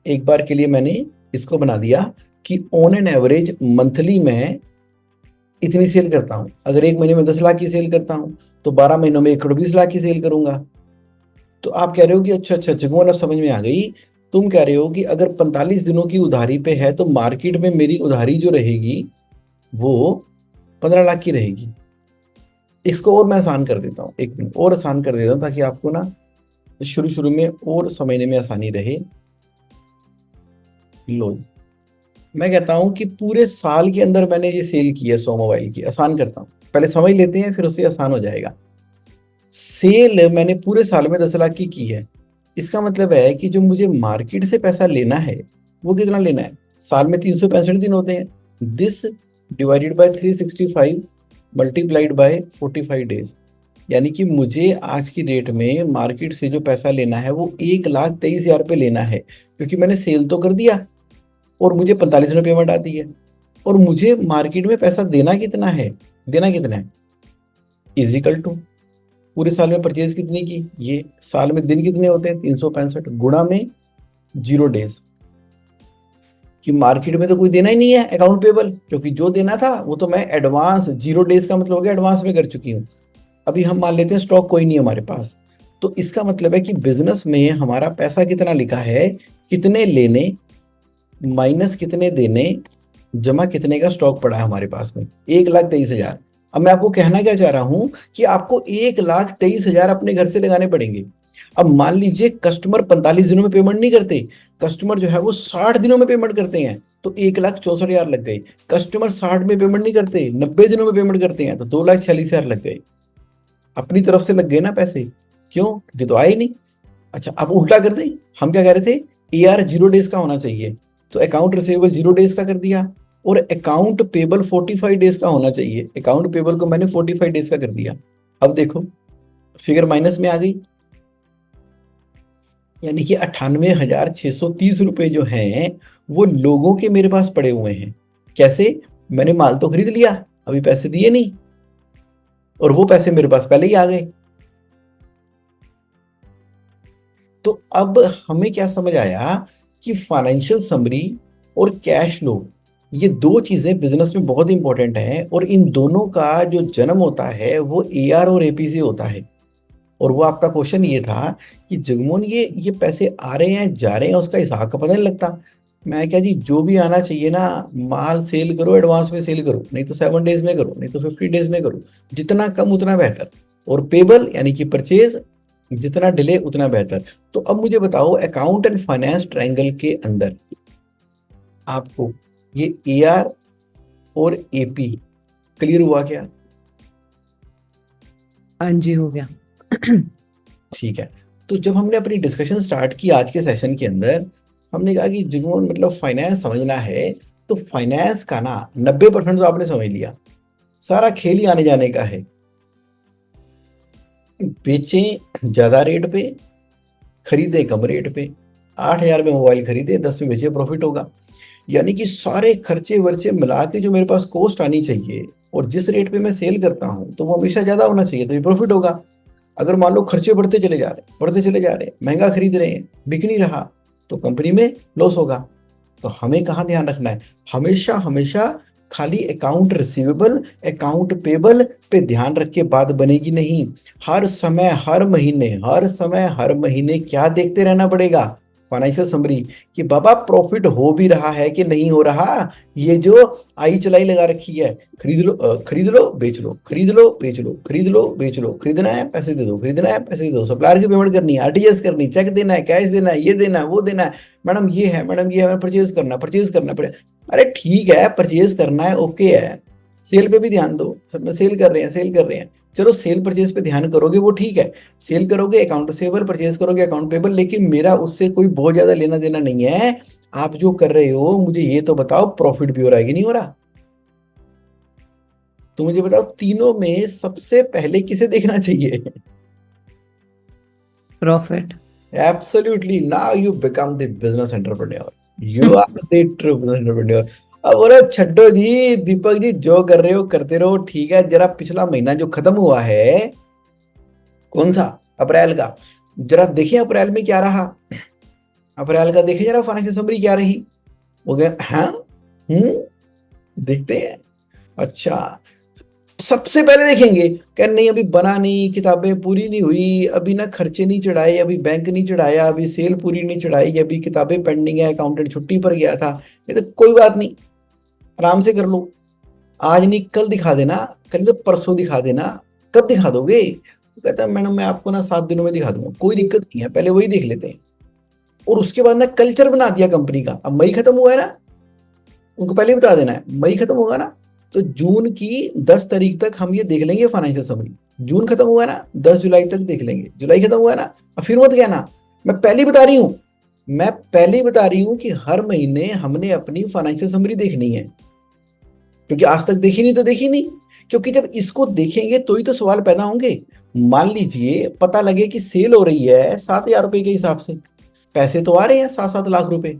एक बार के लिए मैंने इसको बना दिया कि ऑन एन एवरेज मंथली मैं इतनी सेल करता हूं। अगर एक महीने में 10 लाख की सेल करता हूं, तो 12 महीनों में 1 करोड़ 20 लाख की सेल करूंगा। तो आप कह रहे हो कि अच्छा अच्छा जगमोहन, अब समझ में आ गई। तुम कह रहे हो कि अगर 45 दिनों की उधारी पे है, तो मार्केट में मेरी उधारी जो रहेगी वो 15 लाख की रहेगी। इसको और मैं आसान कर देता हूँ, एक मिनट और आसान कर देता हूँ, ताकि आपको ना शुरू शुरू में और समझने में आसानी रहे। लो, मैं कहता हूं कि पूरे साल के अंदर मैंने ये सेल की है 100 मोबाइल की। आसान करता हूं, पहले समझ लेते हैं, फिर उससे आसान हो जाएगा। सेल मैंने पूरे साल में 10 लाख की है। इसका मतलब है कि जो मुझे मार्केट से पैसा लेना है, वो कितना लेना है। साल में 365 दिन होते हैं, this divided bye 365 multiplied by 45 days, यानी कि मुझे आज की डेट में मार्केट से जो पैसा लेना है वो 1,23,000 रुपये लेना है, क्योंकि मैंने सेल तो कर दिया और मुझे 45 दिन में पेमेंट आती है। और मुझे मार्केट में पैसा देना कितना है इजिकल टू पूरे साल में परचेज कितनी की, ये साल में दिन कितने होते हैं 365 गुणा में 0 डेज, कि मार्केट में तो कोई देना ही नहीं है अकाउंट पेबल, क्योंकि जो देना था वो तो मैं एडवांस, 0 डेज का मतलब हो गया एडवांस में कर चुकी हूँ। अभी हम मान लेते हैं स्टॉक कोई नहीं है हमारे पास। तो इसका मतलब है कि बिजनेस में हमारा पैसा कितना लिखा है, कितने लेने माइनस कितने देने, जमा कितने का स्टॉक पड़ा है हमारे पास में, 1,23,000। अब मैं आपको कहना क्या चाह रहा हूं कि आपको 1,23,000 अपने घर से लगाने पड़ेंगे। अब मान लीजिए कस्टमर 45 दिनों में पेमेंट नहीं करते, कस्टमर जो है वो 60 दिनों में पेमेंट करते हैं, तो 1,64,000 लग गए। कस्टमर 60 में पेमेंट नहीं करते, 90 दिनों में पेमेंट करते हैं, तो 2,46,000 लग गए। अपनी तरफ से लग गए ना पैसे, क्यों, ये तो आए ही नहीं। अच्छा, अब उल्टा कर दें, हम क्या कह रहे थे, AR 0 डेज का होना चाहिए, तो अकाउंट रिसीवेबल 0 डेज का कर दिया, और अकाउंट पेबल 45 डेज का होना चाहिए, अकाउंट पेबल को मैंने 45 डेज का कर दिया। अब देखो फिगर माइनस में आ गई, यानी कि 98,630 रुपए जो हैं वो लोगों के मेरे पास पड़े हुए हैं। कैसे, मैंने माल तो खरीद लिया, अभी पैसे दिए नहीं, और वो पैसे मेरे पास पहले ही आ गए। तो अब हमें क्या समझ आया कि फाइनेंशियल समरी और कैश फ्लो, ये दो चीजें बिजनेस में बहुत इंपॉर्टेंट हैं, और इन दोनों का जो जन्म होता है वो AR और AP से होता है। और वो आपका क्वेश्चन ये था कि जगमोहन, ये पैसे आ रहे हैं जा रहे हैं, उसका हिसाब का पता नहीं लगता। मैं क्या जी, जो भी आना चाहिए ना, माल सेल करो, एडवांस में सेल करो, नहीं तो 7 डेज में करो, नहीं तो 50 डेज में करो, जितना कम उतना बेहतर। और पेबल यानी कि परचेज, जितना डिले उतना बेहतर। तो अब मुझे बताओ, अकाउंट एंड फाइनेंस ट्रायंगल के अंदर आपको ये AR और AP क्लियर हुआ क्या? हाँ जी, हो गया। ठीक है। तो जब हमने अपनी डिस्कशन स्टार्ट की आज के सेशन के अंदर, हमने कहा कि जुगनून मतलब फाइनेंस समझना है तो फाइनेंस का ना 90% तो आपने समझ लिया, सारा खेल ही आने जाने का है। बेचें ज्यादा रेट पे, खरीदे कम रेट पे। 8,000 में मोबाइल खरीदे, 10 में बेचे, प्रॉफिट होगा। यानी कि सारे खर्चे वर्चे मिला के जो मेरे पास कॉस्ट आनी चाहिए और जिस रेट पे मैं सेल करता हूँ तो वो हमेशा ज्यादा होना चाहिए, तो प्रॉफिट होगा। अगर मान लो खर्चे बढ़ते चले जा रहे हैं, बढ़ते चले जा रहे हैं, महंगा खरीद रहे हैं, बिक नहीं रहा, तो कंपनी में लॉस होगा। तो हमें कहाँ ध्यान रखना है, हमेशा हमेशा खाली अकाउंट रिसीवेबल अकाउंट पेबल पे ध्यान रख के बात बनेगी नहीं। हर समय हर महीने क्या देखते रहना पड़ेगा, फाइनेंशियल समरी, कि बाबा प्रॉफिट हो भी रहा है कि नहीं हो रहा। ये जो आई चलाई लगा रखी है, खरीद लो बेच लो, खरीद लो बेच लो, खरीद लो बेच लो, खरीदना है पैसे दे दो, खरीदना है पैसे दे दो, सप्लायर की पेमेंट करनी है, आरटीजीएस करनी, चेक देना है, कैश देना है, ये देना है, वो देना है, मैडम ये है, मैडम ये है, परचेज करना पड़ेगा। अरे ठीक है, परचेज करना है, ओके है, सेल पे भी ध्यान दो, सब में सेल कर रहे हैं, चलो सेल परचेज पे ध्यान करोगे वो ठीक है, सेल करोगे अकाउंट रिसीवेबल, परचेज करोगे अकाउंट पेबल, लेकिन मेरा उससे कोई बहुत ज्यादा लेना देना नहीं है। आप जो कर रहे हो मुझे ये तो बताओ, प्रॉफिट भी हो रहा है कि नहीं हो रहा। तो मुझे बताओ तीनों में सबसे पहले किसे देखना चाहिए? Profit. Absolutely, now you become the business entrepreneur, you are the true business entrepreneur. अब बोलो छड्डो जी, दीपक जी जो कर रहे हो करते रहो, ठीक है। जरा पिछला महीना जो खत्म हुआ है, कौन सा, अप्रैल का, जरा देखिए अप्रैल में क्या रहा। अप्रैल का देखिए जरा फाइनेंशियल समरी क्या रही। हो गया हाँ, देखते हैं। अच्छा, सबसे पहले देखेंगे क्या, नहीं अभी बना नहीं, किताबें पूरी नहीं हुई, अभी ना खर्चे नहीं चढ़ाए, अभी बैंक नहीं चढ़ाया, अभी सेल पूरी नहीं चढ़ाई, अभी किताबें पेंडिंग है, अकाउंटेंट छुट्टी पर गया था। ये तो कोई बात नहीं, आराम से कर लो, आज नहीं कल दिखा देना, कल तो परसों दिखा देना। कब दिखा दोगे? वो कहता है मैडम मैं आपको ना 7 दिनों में दिखा दूंगा, कोई दिक्कत नहीं है, पहले वही देख लेते हैं। और उसके बाद ना कल्चर बना दिया कंपनी का, अब मई खत्म हुआ है ना, उनको पहले ही बता देना है मई खत्म होगा ना, तो जून की 10 तारीख तक हम ये देख लेंगे फाइनेंशियल समरी। जून खत्म हुआ है ना, 10 जुलाई तक देख लेंगे, जुलाई खत्म हुआ है ना, अब फिर मत कहना, मैं पहले ही बता रही हूँ, मैं पहले ही बता रही हूँ कि हर महीने हमने अपनी फाइनेंशियल समरी देखनी है, क्योंकि आज तक देखी नहीं तो देखी नहीं। क्योंकि जब इसको देखेंगे तो ही तो सवाल पैदा होंगे। मान लीजिए पता लगे कि सेल हो रही है 7,000 रुपए के हिसाब से, पैसे तो आ रहे हैं 7-7 लाख रुपए,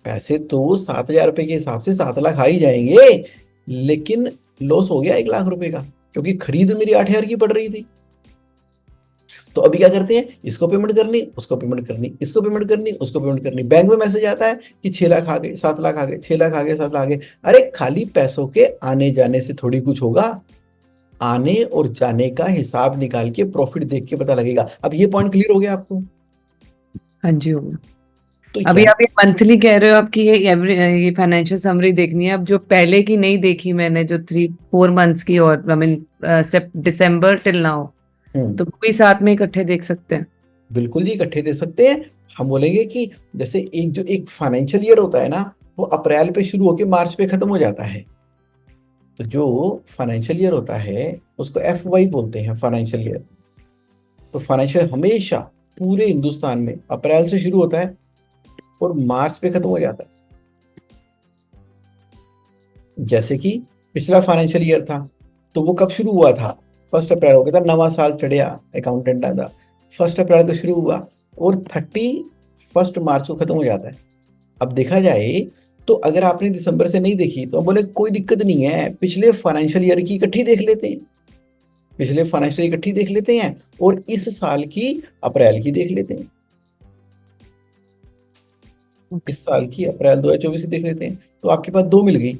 पैसे तो 7,000 रुपए के हिसाब से 7 लाख आ ही जाएंगे, लेकिन लॉस हो गया 1 लाख रुपए का, क्योंकि खरीद मेरी 8,000 की पड़ रही थी। तो अभी क्या करते हैं, इसको पेमेंट करनी, उसको पेमेंट करनी, इसको पेमेंट करनी, उसको पेमेंट करनी, बैंक में मैसेज आता है कि 6 लाख आ गए, 7 लाख आ गए, 6 लाख आ गए, 7 लाख आ गए। अरे खाली पैसों के आने जाने से थोड़ी कुछ होगा, आने और जाने का हिसाब निकाल के प्रॉफिट देख के पता लगेगा। अब ये पॉइंट क्लियर हो गया आपको? हाँ जी, हो गया। तो अभी आप ये मंथली कह रहे हो, आपकी ये फाइनेंशियल समरी देखनी है। अब जो पहले की नहीं देखी मैंने, जो 3-4 मंथ्स की, और I mean December till now, तो वो भी साथ में इकट्ठे देख सकते हैं? बिल्कुल जी, इकट्ठे दे सकते हैं। हम बोलेंगे कि जैसे एक फाइनेंशियल ईयर होता है ना, वो अप्रैल पे शुरू होके मार्च पे खत्म हो जाता है। तो जो फाइनेंशियल ईयर होता है उसको FY बोलते हैं, फाइनेंशियल ईयर। तो फाइनेंशियल हमेशा पूरे हिंदुस्तान में अप्रैल से शुरू होता है और मार्च पे खत्म हो जाता है। जैसे कि पिछला फाइनेंशियल ईयर था, तो वो कब शुरू हुआ था? 1 अप्रैल हो गया था, नवा साल चढ़िया, अकाउंटेंट आया, 1 अप्रैल को शुरू हुआ और 31 मार्च को खत्म हो जाता है। अब देखा जाए तो अगर आपने दिसंबर से नहीं देखी तो हम बोले कोई दिक्कत नहीं है, पिछले फाइनेंशियल ईयर की इकट्ठी देख लेते हैं, पिछले फाइनेंशियल इकट्ठी देख लेते हैं और इस साल की अप्रैल की देख लेते हैं, इस साल की अप्रैल 2024 की देख लेते हैं, तो आपके पास 2 मिल गई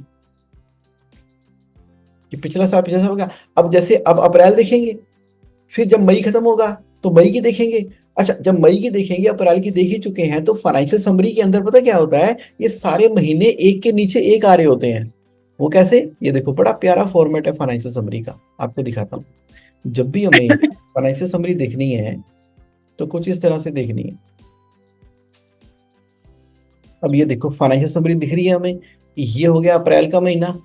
कि पिछला साल हो गया। अब जैसे अब अप्रैल देखेंगे, फिर जब मई खत्म होगा तो मई की देखेंगे। अच्छा, जब मई की देखेंगे, अप्रैल की देख ही चुके हैं, तो फाइनेंशियल समरी के अंदर पता क्या होता है, ये सारे महीने एक के नीचे एक आ रहे होते हैं। वो कैसे, ये देखो बड़ा प्यारा फॉर्मेट है फाइनेंशियल समरी का, आपको दिखाता हूँ। जब भी हमें फाइनेंशियल समरी देखनी है तो कुछ इस तरह से देखनी है। अब ये देखो फाइनेंशियल समरी दिख रही है हमें, ये हो गया अप्रैल का महीना,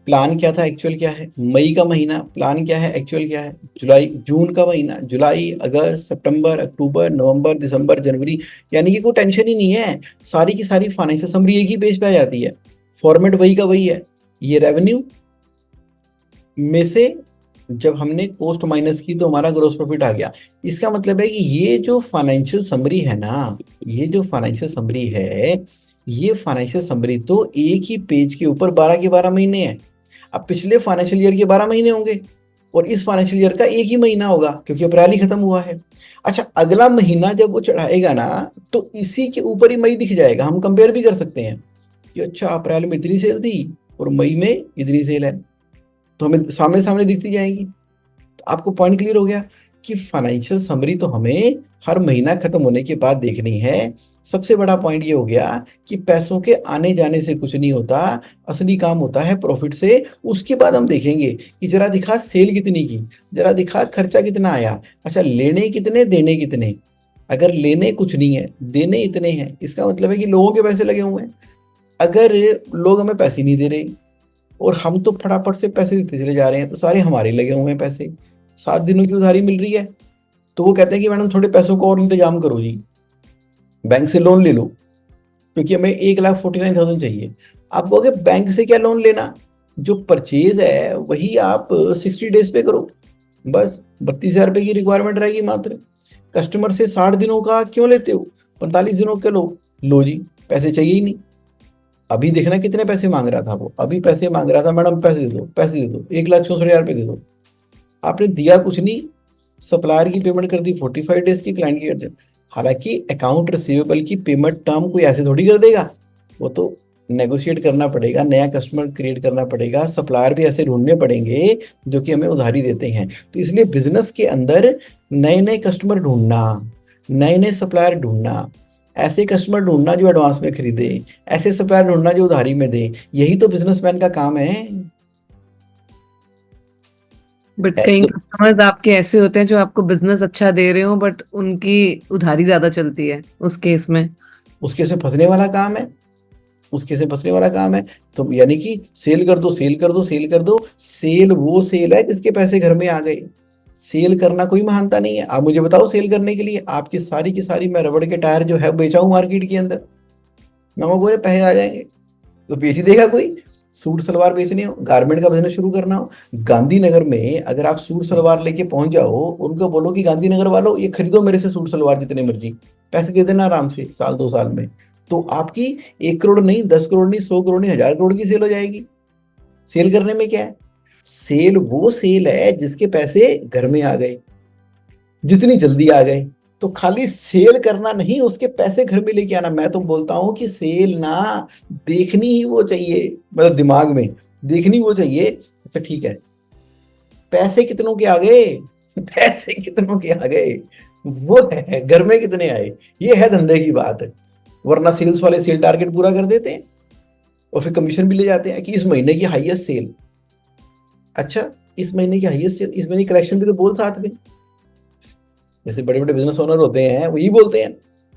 प्लान क्या था, एक्चुअल क्या है, मई का महीना प्लान क्या है, एक्चुअल क्या है, जुलाई, जून का महीना, जुलाई, अगस्त, सितंबर, अक्टूबर, नवंबर, दिसंबर, जनवरी, यानी कि कोई टेंशन ही नहीं है। सारी की सारी फाइनेंशियल समरी एक ही पेज पे आ जाती है, फॉर्मेट वही का वही है। ये रेवेन्यू में से जब हमने कॉस्ट माइनस की तो हमारा ग्रोस प्रॉफिट आ गया। इसका मतलब है कि ये जो फाइनेंशियल समरी है ना, ये जो फाइनेंशियल समरी है, ये फाइनेंशियल समरी तो एक ही पेज के ऊपर 12 के 12 महीने हैं। अब पिछले फाइनेंशियल ईयर के 12 महीने होंगे और इस फाइनेंशियल ईयर का एक ही महीना होगा, क्योंकि अप्रैल ही खत्म हुआ है। अच्छा, अगला महीना जब वो चढ़ाएगा ना, तो इसी के ऊपर ही मई दिख जाएगा। हम कंपेयर भी कर सकते हैं कि अच्छा, अप्रैल में इतनी सेल थी और मई में इतनी सेल है, तो हमें सामने सामने दिखती जाएगी। तो आपको पॉइंट क्लियर हो गया कि फाइनेंशियल समरी तो हमें हर महीना खत्म होने के बाद देखनी है। सबसे बड़ा पॉइंट ये हो गया कि पैसों के आने जाने से कुछ नहीं होता, असली काम होता है प्रॉफिट से। उसके बाद हम देखेंगे कि जरा दिखा सेल कितनी की, जरा दिखा खर्चा कितना आया। अच्छा, लेने कितने, देने कितने। अगर लेने कुछ नहीं है, देने इतने हैं, इसका मतलब है कि लोगों के पैसे लगे हुए हैं। अगर लोग हमें पैसे नहीं दे रहे और हम तो फटाफट से पैसे देते चले जा रहे हैं, तो सारे हमारे लगे हुए हैं पैसे। 7 दिनों की उधारी मिल रही है, तो वो कहते हैं कि मैडम थोड़े पैसों को और इंतजाम करो जी, बैंक से लोन ले लो, क्योंकि हमें 1,49,000 चाहिए। आप कहोगे बैंक से क्या लोन लेना, जो परचेज है वही आप 60 डेज पे करो, बस 32,000 रुपये की रिक्वायरमेंट रहेगी मात्र। कस्टमर से 60 दिनों का क्यों लेते हो, 45 दिनों के लो जी, पैसे चाहिए ही नहीं। अभी देखना कितने पैसे मांग रहा था वो, अभी पैसे मांग रहा था, मैडम पैसे दे दो, पैसे दे दो, 1,64,000 रुपये दे दो। आपने दिया कुछ नहीं, सप्लायर की पेमेंट कर दी 45 डेज की, क्लाइंट की कर दी। हालांकि अकाउंट रिसीवेबल की पेमेंट टर्म कोई ऐसे थोड़ी कर देगा, वो तो नेगोशिएट करना पड़ेगा, नया कस्टमर क्रिएट करना पड़ेगा, सप्लायर भी ऐसे ढूंढने पड़ेंगे जो कि हमें उधारी देते हैं। तो इसलिए बिजनेस के अंदर नए नए कस्टमर ढूंढना, नए नए सप्लायर ढूंढना, ऐसे कस्टमर ढूंढना जो एडवांस में खरीदे, ऐसे सप्लायर ढूंढना जो उधारी में दे, यही तो बिजनेसमैन का काम है। बट कई कस्टमर्स आपके ऐसे होते हैं जो आपको बिजनेस अच्छा दे रहे हो बट उनकी उधारी ज्यादा चलती है, उस केस में उसके से फंसने वाला काम है, उसके से फंसने वाला काम है। तो यानी कि सेल कर दो, सेल कर दो, सेल कर दो। सेल वो सेल है जिसके पैसे घर में आ गए। सेल करना कोई महानता नहीं है। आप मुझे बताओ, सेल करने के लिए आपकी सारी की सारी मैं रबड़ के टायर जो है बेचा हूं मार्केट के अंदर, मैं बोले पैसे आ जाएंगे तो बेच ही देगा कोई। सूट सलवार बेचने हो, गारमेंट का बिजनेस शुरू करना हो, गांधीनगर में अगर आप सूट सलवार लेके पहुंच जाओ, उनको बोलो कि गांधीनगर वालों ये खरीदो मेरे से सूट सलवार जितने मर्जी, पैसे दे देना आराम से, साल 2 साल में तो आपकी 1 करोड़ नहीं, 10 करोड़ नहीं, 100 करोड़ नहीं, 1,000 करोड़ की सेल हो जाएगी। सेल करने में क्या है, सेल वो सेल है जिसके पैसे घर में आ गए, जितनी जल्दी आ गए। तो खाली सेल करना नहीं, उसके पैसे घर में लेके आना। मैं तो बोलता हूं कि सेल ना देखनी ही वो चाहिए, मतलब दिमाग में देखनी वो चाहिए। अच्छा ठीक है, पैसे कितनों के आ गए, पैसे कितनों के आ गए, वो है घर में कितने आए, ये है धंधे की बात। वरना सेल्स वाले सेल टारगेट पूरा कर देते हैं और फिर कमीशन भी ले जाते हैं कि इस महीने की हाईएस्ट सेल। अच्छा, इस महीने की हाईएस्ट सेल, इस महीने कलेक्शन भी तो बोल साथ में। जैसे बड़े बड़े बिजनेस ओनर होते हैं वही बोलते हैं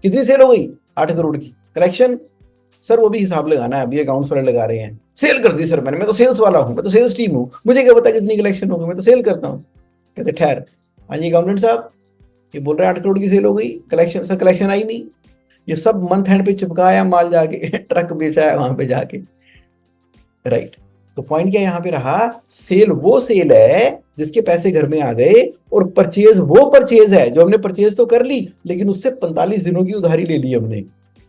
कितनी सेल हो गई, 8 करोड़ की कलेक्शन। सर वो भी हिसाब लगाना है, अभी अकाउंट्स वाले लगा रहे हैं, सेल कर दी सर मैंने, मैं तो सेल्स वाला हूँ, मैं तो सेल्स टीम हूँ, मुझे क्या पता कितनी कलेक्शन होगी, मैं तो सेल करता हूँ। कहते ठहर, हाँ जी अकाउंटेंट साहब, ये बोल रहे हैं 8 करोड़ की सेल हो गई, कलेक्शन सर कलेक्शन आई नहीं। ये सब मंथ एंड पे चिपकाया माल, जाके ट्रक बेचा है वहां पे जाके, राइट। तो पॉइंट क्या यहाँ पे रहा, सेल वो सेल है जिसके पैसे घर में आ गए, और परचेज वो परचेज है जो हमने परचेज तो कर ली लेकिन उससे 45 दिनों की उधारी ले ली हमने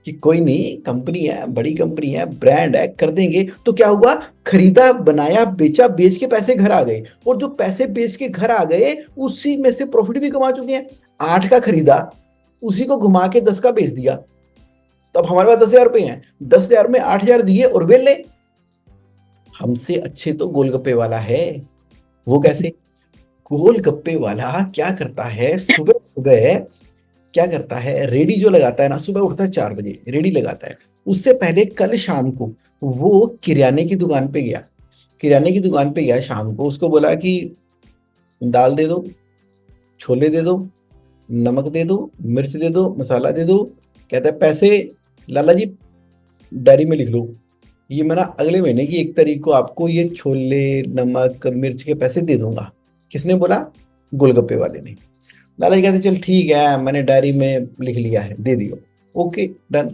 कि कोई नहीं, कंपनी है, बड़ी कंपनी है, ब्रांड है, कर देंगे। तो क्या हुआ, खरीदा, बनाया, बेचा, बेच के पैसे घर आ गए, और जो पैसे बेच के घर आ गए उसी में से प्रॉफिट भी कमा चुके हैं। 8 का खरीदा, उसी को घुमा के 10 का बेच दिया, तो अब हमारे पास 10,000 रुपए हैं, 10,000 में 8,000 दिए और वेले। हमसे अच्छे तो गोलगप्पे वाला है। वो कैसे, गोलगप्पे वाला क्या करता है, सुबह सुबह क्या करता है, रेडी जो लगाता है ना, सुबह उठता है 4 बजे, रेडी लगाता है। उससे पहले कल शाम को वो किराने की दुकान पे गया, किराने की दुकान पे गया शाम को, उसको बोला कि दाल दे दो, छोले दे दो, नमक दे दो, मिर्च दे दो, मसाला दे दो। कहता है पैसे लाला जी डायरी में लिख लो, ये मैं ना अगले महीने की 1 तारीख को आपको ये छोले नमक मिर्च के पैसे दे दूंगा। किसने बोला? गोलगप्पे वाले ने। लाला जी कहते चल ठीक है, मैंने डायरी में लिख लिया है, दे दियो। Okay done.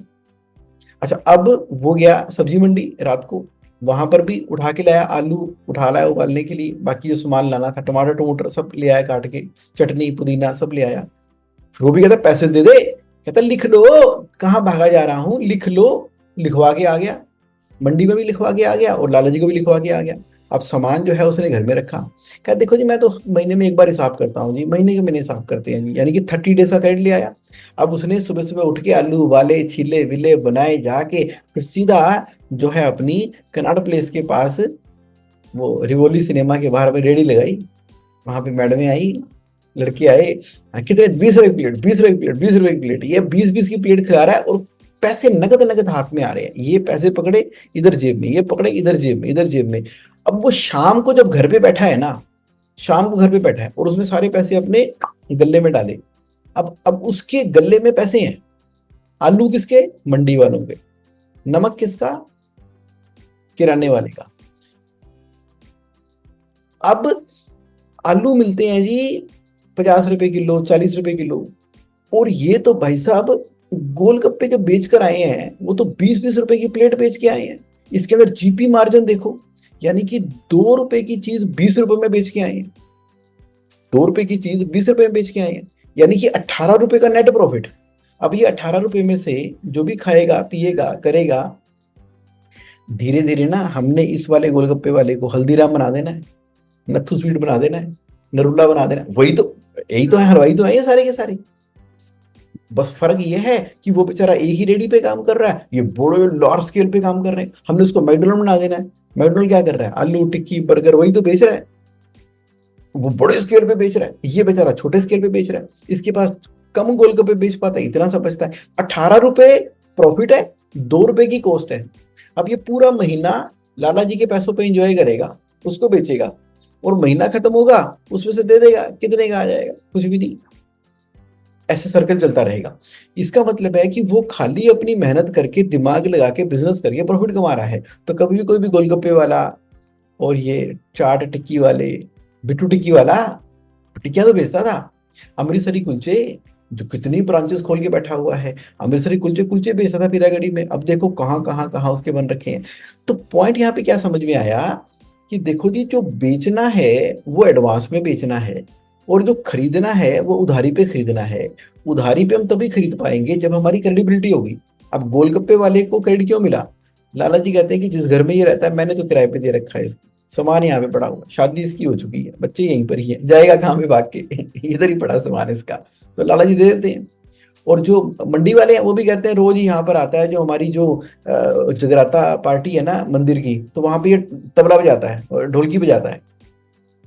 अच्छा, अब वो गया सब्जी मंडी रात को, वहां पर भी उठा के लाया, आलू उठा लाया उबालने के लिए, बाकी जो सामान लाना था, टमाटर टमाटर सब ले आया काट के, चटनी पुदीना सब ले आया। फिर वो भी कहता पैसे दे दे, कहता लिख लो, कहाँ भागा जा रहा हूँ, लिख लो। लिखवा के आ गया, मंडी में भी लिखवा के आ गया और लाला जी को भी लिखवा के आ गया। अब सामान जो है उसने घर में रखा। कहा देखो जी, मैं तो महीने में 1 बार हिसाब करता हूँ जी, महीने के महीने हिसाब करते हैं जी, यानी कि 30 डेज का क्रेडिट ले आया। अब उसने सुबह सुबह उठ के आलू उबाले, छीले विले बनाए, जाके फिर सीधा जो है अपनी कनाड प्लेस के पास, वो रिवोली सिनेमा के बाहर में रेडी लगाई। वहां पे मैडमें आई, लड़के आए, "हाँ, कितने? 20 रुपए की प्लेट, 20 रुपए की प्लेट, 20 रुपए की प्लेट।" ये 20-20 की प्लेट खिला रहा है और पैसे नगद नगद हाथ में आ रहे हैं। ये पैसे पकड़े इधर जेब में, ये पकड़े इधर जेब में, इधर जेब में। अब वो शाम को जब घर पे बैठा है ना, शाम को घर पे बैठा है और उसने सारे पैसे अपने गले में डाले। अब उसके गले में पैसे हैं। आलू किसके? मंडी वालों के। नमक किसका? किराने वाले का। अब आलू मिलते हैं जी 50 रुपए किलो, 40 रुपए किलो। और ये तो भाई साहब गोलगप्पे जो बेच कर आए हैं वो तो 20-20 रुपए की प्लेट बेच के आए हैं। इसके अंदर जीपी मार्जिन देखो, यानी कि 2 रुपए की चीज 20 रुपए में बेच के आए हैं। 2 रुपए की चीज 20 रुपए में बेच के आए हैं, यानी कि 18 रुपए का नेट प्रॉफिट। अब ये 18 रुपए में से जो भी खाएगा पिएगा करेगा, धीरे धीरे ना हमने इस वाले गोलगप्पे वाले को हल्दीराम बना देना है, नथु स्वीट बना देना है, नरुला बना देना है। वही तो, यही तो है, हलवाई तो है ये सारे के सारे। बस फर्क ये है कि वो बेचारा एक ही रेडी पे काम कर रहा है, ये बड़े लार्ज स्केल पे काम कर रहे हैं। हमने उसको मैकडोनल्ड बना देना है। मैकडोनल्ड क्या कर रहा है? आलू टिक्की बर्गर वही तो बेच रहा है, वो बड़े स्केल पे बेच रहा है, ये बेचारा छोटे स्केल पे बेच रहा है। इसके पास कम गोलगप्पे बेच पाता है, इतना सा बचता है। 18 रुपए प्रॉफिट है, 2 रुपए की कॉस्ट है। अब ये पूरा महीना लाला जी के पैसों पे एंजॉय करेगा, उसको बेचेगा, और महीना खत्म होगा उसमें से दे देगा, कितने का आ जाएगा? कुछ भी नहीं। ऐसे सर्कल चलता रहेगा। इसका मतलब है कि वो खाली अपनी मेहनत करके दिमाग लगा के बिजनेस करके प्रॉफिट कमा रहा है। तो कभी भी कोई भी गोलगप्पे वाला और ये चाट टिक्की वाले, बिट्टू टिक्की वाला टिक्कियां तो बेचता था, अमृतसरी कुलचे जो कितनी ब्रांचेस खोल के बैठा हुआ है, अमृतसरी कुलचे कुलचे बेचता था पीरागढ़ी में। अब देखो कहाँ कहाँ कहाँ उसके बन रखे हैं। तो पॉइंट यहाँ पे क्या समझ में आया कि देखो जी, जो बेचना है वो एडवांस में बेचना है, और जो खरीदना है वो उधारी पे खरीदना है। उधारी पे हम तभी खरीद पाएंगे जब हमारी क्रेडिबिलिटी होगी। अब गोलगप्पे वाले को क्रेडिट क्यों मिला? लाला जी कहते हैं कि जिस घर में ये रहता है मैंने तो किराए पे दे रखा है इसको, सामान यहाँ पे पड़ा हुआ, शादी इसकी हो चुकी है, बच्चे यहीं पर ही है, जाएगा कहाँ पे भाग के इधर ही पड़ा सामान इसका, तो लाला जी दे देते हैं। और जो मंडी वाले हैं वो भी कहते हैं रोज ही यहाँ पर आता है, जो हमारी जो जगराता पार्टी है ना मंदिर की, तो वहां पे ये तबला बजाता है और ढोलकी बजाता है।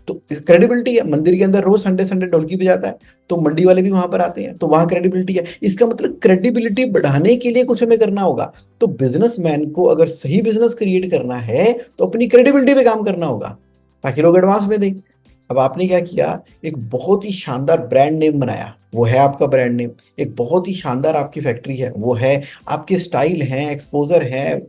तो क्रेडिबिलिटी है, मंदिर के अंदर रोज संडे संडे ढोलकी बजाता है, तो मंडी वाले भी वहां पर आते हैं, तो वहां क्रेडिबिलिटी है। इसका मतलब क्रेडिबिलिटी बढ़ाने के लिए कुछ हमें करना होगा। तो बिजनेसमैन को अगर सही बिजनेस क्रिएट करना है तो अपनी क्रेडिबिलिटी पे काम करना होगा, ताकि लोग एडवांस में दें। अब आपने क्या किया, एक बहुत ही शानदार ब्रांड नेम बनाया, वो है आपका ब्रांड नेम। एक बहुत ही शानदार आपकी फैक्ट्री है, वो है। आपके स्टाइल है, एक्सपोजर है,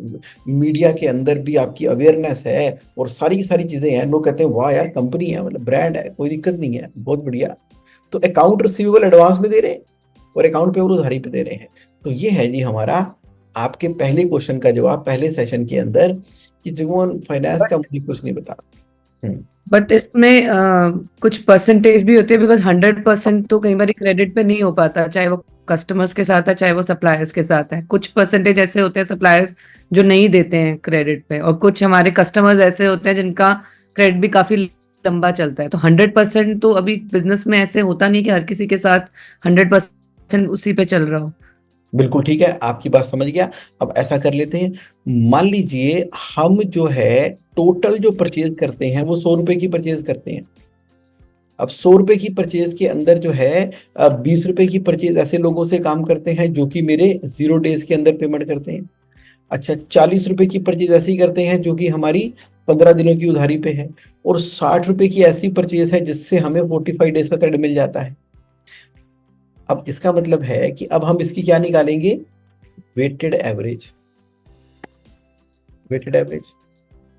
मीडिया के अंदर भी आपकी अवेयरनेस है, और सारी की सारी चीजें हैं। लोग कहते हैं वाह यार कंपनी है, मतलब ब्रांड है, कोई दिक्कत नहीं है, बहुत बढ़िया। तो अकाउंट रिसीवेबल एडवांस में दे रहे हैं और अकाउंट पेबल उधारी पे दे रहे हैं। तो ये है जी हमारा आपके पहले क्वेश्चन का जवाब पहले सेशन के अंदर, कि जुगोन फाइनेंस का मुझे कुछ नहीं बता। बट इसमें कुछ परसेंटेज भी होते हैं, बिकॉज 100% तो कई बार क्रेडिट पे नहीं हो पाता, चाहे वो कस्टमर्स के साथ है चाहे वो सप्लायर्स के साथ है। कुछ परसेंटेज ऐसे होते हैं सप्लायर्स जो नहीं देते हैं क्रेडिट पे, और कुछ हमारे कस्टमर्स ऐसे होते हैं जिनका क्रेडिट भी काफी लंबा चलता है। तो 100% तो अभी बिजनेस में ऐसे होता नहीं कि हर किसी के साथ 100% उसी पे चल रहा हो। बिल्कुल ठीक है, आपकी बात समझ गया। अब ऐसा कर लेते हैं, मान लीजिए हम जो है टोटल जो परचेज करते हैं वो 100 रुपए की परचेज करते हैं। अब 100 रुपए की परचेज के अंदर जो है 20 रुपए की परचेज ऐसे लोगों से काम करते हैं जो कि मेरे 0 डेज के अंदर पेमेंट करते हैं। अच्छा, 40 रुपए की परचेज ऐसी करते हैं जो कि हमारी 15 दिनों की उधारी पे है, और 60 रुपए की ऐसी परचेज है जिससे हमें 45 डेज का क्रेडिट मिल जाता है। अब इसका मतलब है कि अब हम इसकी क्या निकालेंगे? Weighted average. Weighted average.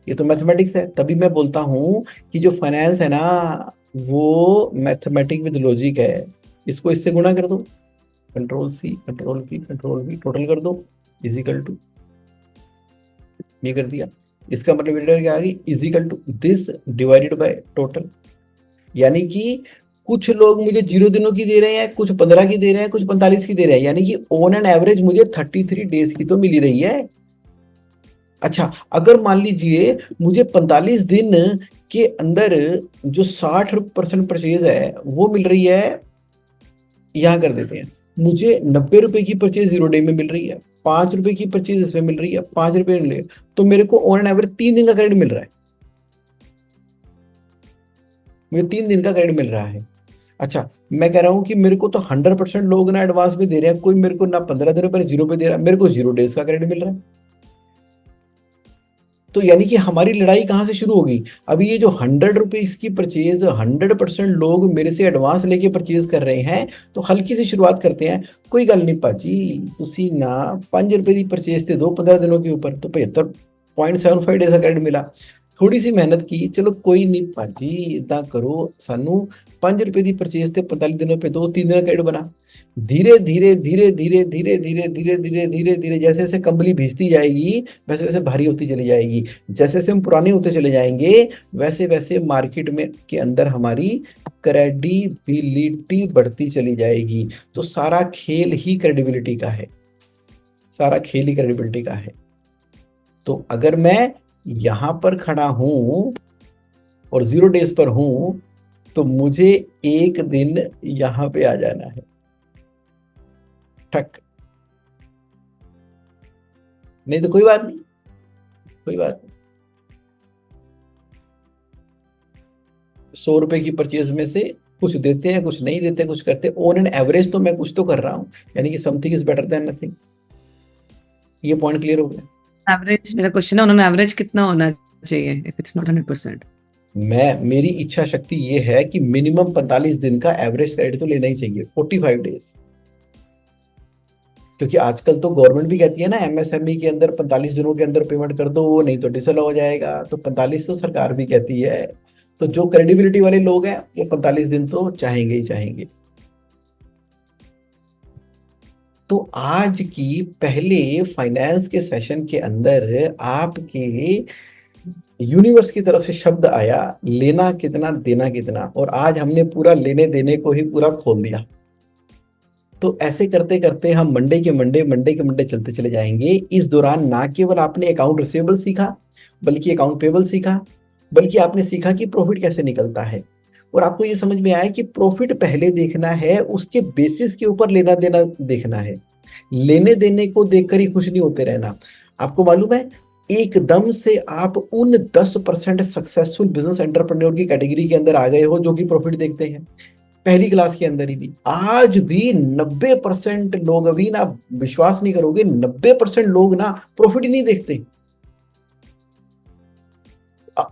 ये तो मैथमेटिक्स है, तभी मैं बोलता हूँ कि जो फाइनेंस है ना वो मैथमेटिक विद लॉजिक है। इसको इससे गुणा कर दो, control C control V control V, total कर दो, इजिकल टू, ये कर दिया। इसका मतलब बेटा क्या आ गई, equal to this divided by total. यानी कि कुछ लोग मुझे 0 दिनों की दे रहे हैं, कुछ 15 की दे रहे हैं, कुछ 45 की दे रहे हैं, यानी कि ऑन एन एवरेज मुझे 33 डेज की तो मिल ही रही है। अच्छा, अगर मान लीजिए मुझे 45 दिन के अंदर जो 60% परचेज है वो मिल रही है, यहां कर देते हैं, मुझे 90 रुपए की परचेज 0 डे में मिल रही है, 5 रुपए की परचेज इसमें मिल रही है, 5 रुपए मिल रही है, तो मेरे को ऑन एन एवरेज 3 दिन का क्रेडिट मिल रहा है। मुझे 3 दिन का क्रेडिट मिल रहा है। अच्छा, मैं कह रहा हूं कि मेरे को तो 100% लोग ना एडवांस में दे रहे हैं, कोई मेरे को ना 15 दिन पर 0 पे दे रहा है, मेरे को 0 डेज का क्रेडिट मिल रहा है। तो यानी कि हमारी लड़ाई कहां से शुरू होगी, अभी ये जो 100 रुपीज की परचेज 100% लोग मेरे से एडवांस लेके परचेज कर रहे हैं, तो हल्की सी शुरुआत करते हैं। कोई गल नहीं भाजी, तुसी ना 5 रुपए की परचेज ते दो 15 दिनों के ऊपर, तो 75.75 डेज का क्रेडिट मिला। थोड़ी सी मेहनत की, चलो कोई नहीं भाजी, इदा करो सानू 5 रुपए की परचेज ते 45 दिनों पे दो, 3 दिन का क्रेडिट बना। धीरे धीरे धीरे धीरे धीरे धीरे धीरे धीरे धीरे धीरे जैसे जैसे कंबली भीजती जाएगी वैसे वैसे भारी होती चली जाएगी, जैसे जैसे हम पुराने होते चले जाएंगे वैसे वैसे मार्केट में के अंदर हमारी क्रेडिबिलिटी बढ़ती चली जाएगी। तो सारा खेल ही क्रेडिबिलिटी का है, सारा खेल ही क्रेडिबिलिटी का है। तो अगर मैं यहां पर खड़ा हूं और 0 डेज पर हूं, तो मुझे एक दिन यहां पे आ जाना है, ठक। नहीं तो कोई बात नहीं, कोई बात नहीं। 100 रुपए की परचेज में से कुछ देते हैं, कुछ नहीं देते, कुछ करते, ऑन एन एवरेज तो मैं कुछ तो कर रहा हूं, यानी कि something is better than nothing. ये पॉइंट क्लियर हो गया। एवरेज मेरा क्वेश्चन है, उन्होंने एवरेज कितना होना चाहिए इफ इट्स नॉट 100%? मेरी इच्छा शक्ति ये है कि मिनिमम 45 दिन का एवरेज क्रेडिट तो लेना ही चाहिए, 45 डेज। क्योंकि आजकल तो गवर्नमेंट भी कहती है ना एमएसएमई के अंदर 45 दिनों के अंदर पेमेंट कर दो, नहीं तो डिसअल हो जाएगा, तो 45 तो सरकार भी कहती है। तो जो क्रेडिबिलिटी वाले लोग हैं वो 45 दिन तो चाहेंगे ही चाहेंगे। तो आज की पहले फाइनेंस के सेशन के अंदर आपके यूनिवर्स की तरफ से शब्द आया, लेना कितना देना कितना, और आज हमने पूरा लेने देने को ही पूरा खोल दिया। तो ऐसे करते करते हम मंडे के मंडे चलते चले जाएंगे। इस दौरान ना केवल आपने अकाउंट रिसीवेबल सीखा, बल्कि अकाउंट पेबल सीखा, बल्कि आपने सीखा कि प्रॉफिट कैसे निकलता है। और आपको ये समझ में आया कि प्रॉफिट पहले देखना है, उसके बेसिस के ऊपर लेना देना देखना है। लेने देने को देखकर ही खुश नहीं होते रहना। आपको मालूम है, एकदम से आप उन 10% सक्सेसफुल बिजनेस एंटरप्रेन्योर की कैटेगरी के अंदर आ गए हो जो कि प्रॉफिट देखते हैं। पहली क्लास के अंदर ही भी आज भी 90% लोग, अभी ना विश्वास नहीं करोगे, 90% लोग ना प्रॉफिट ही नहीं देखते।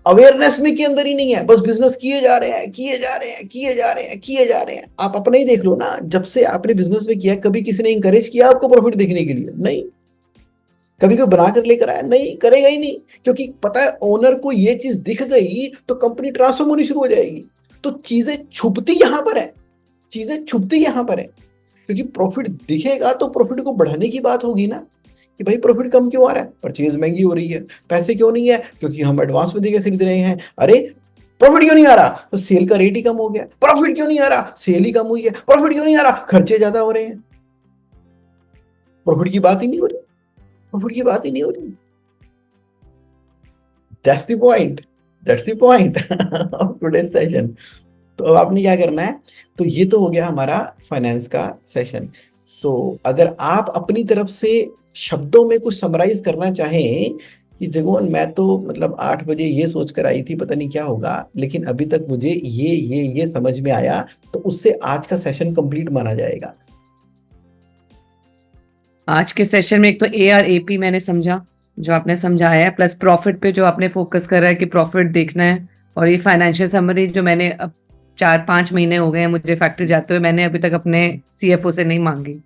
अवेयरनेस में के अंदर ही नहीं है, बस बिजनेस किए जा रहे हैं, किए जा रहे हैं, किए जा रहे हैं, किए जा रहे हैं। आप अपना ही देख लो ना, जब से आपने बिजनेस में किया, कभी किसी ने इंकरेज किया आपको प्रॉफिट देखने के लिए? नहीं। कभी कोई बनाकर लेकर आया? नहीं, करेगा ही नहीं। क्योंकि पता है ओनर को ये चीज दिख गई तो कंपनी ट्रांसफॉर्म होनी शुरू हो जाएगी। तो चीजें छुपती यहां पर है, चीजें छुपती यहां पर है। क्योंकि प्रॉफिट दिखेगा तो प्रॉफिट को बढ़ाने की बात होगी ना, कि भाई प्रॉफिट कम क्यों आ रहा है, परचेज महंगी हो रही है, पैसे क्यों नहीं है, क्योंकि हम एडवांस में देकर खरीद रहे हैं। अरे प्रॉफिट क्यों नहीं आ रहा, तो सेल का रेट ही कम हो गया। प्रॉफिट क्यों नहीं आ रहा, सेल ही कम हुई है। प्रॉफिट क्यों नहीं आ रहा, खर्चे ज्यादा हो रहे हैं। प्रॉफिट की बात ही नहीं हो रही, प्रॉफिट की बात ही नहीं हो रही। That's the point, that's the point of today's session. तो अब आपने क्या करना है, तो ये तो हो गया हमारा फाइनेंस का सेशन। अगर आप अपनी तरफ से शब्दों में कुछ समराइज करना चाहें कि जगोन मैं तो मतलब 8 बजे ये सोच कर आई थी, पता नहीं क्या होगा, लेकिन अभी तक मुझे ये समझ में आया, तो उससे आज का सेशन कंप्लीट माना जाएगा। आज के सेशन में एक तो ARAP मैंने समझा, जो आपने समझाया है, प्लस प्रॉफिट पे जो आपने फोकस कर रहा है कि प्रॉफिट देखना है, और ये फाइनेंशियल समरी जो मैंने अब 4-5 महीने हो गए हैं मुझे फैक्ट्री जाते हुए, मैंने अभी तक अपने CFO से नहीं मांगी।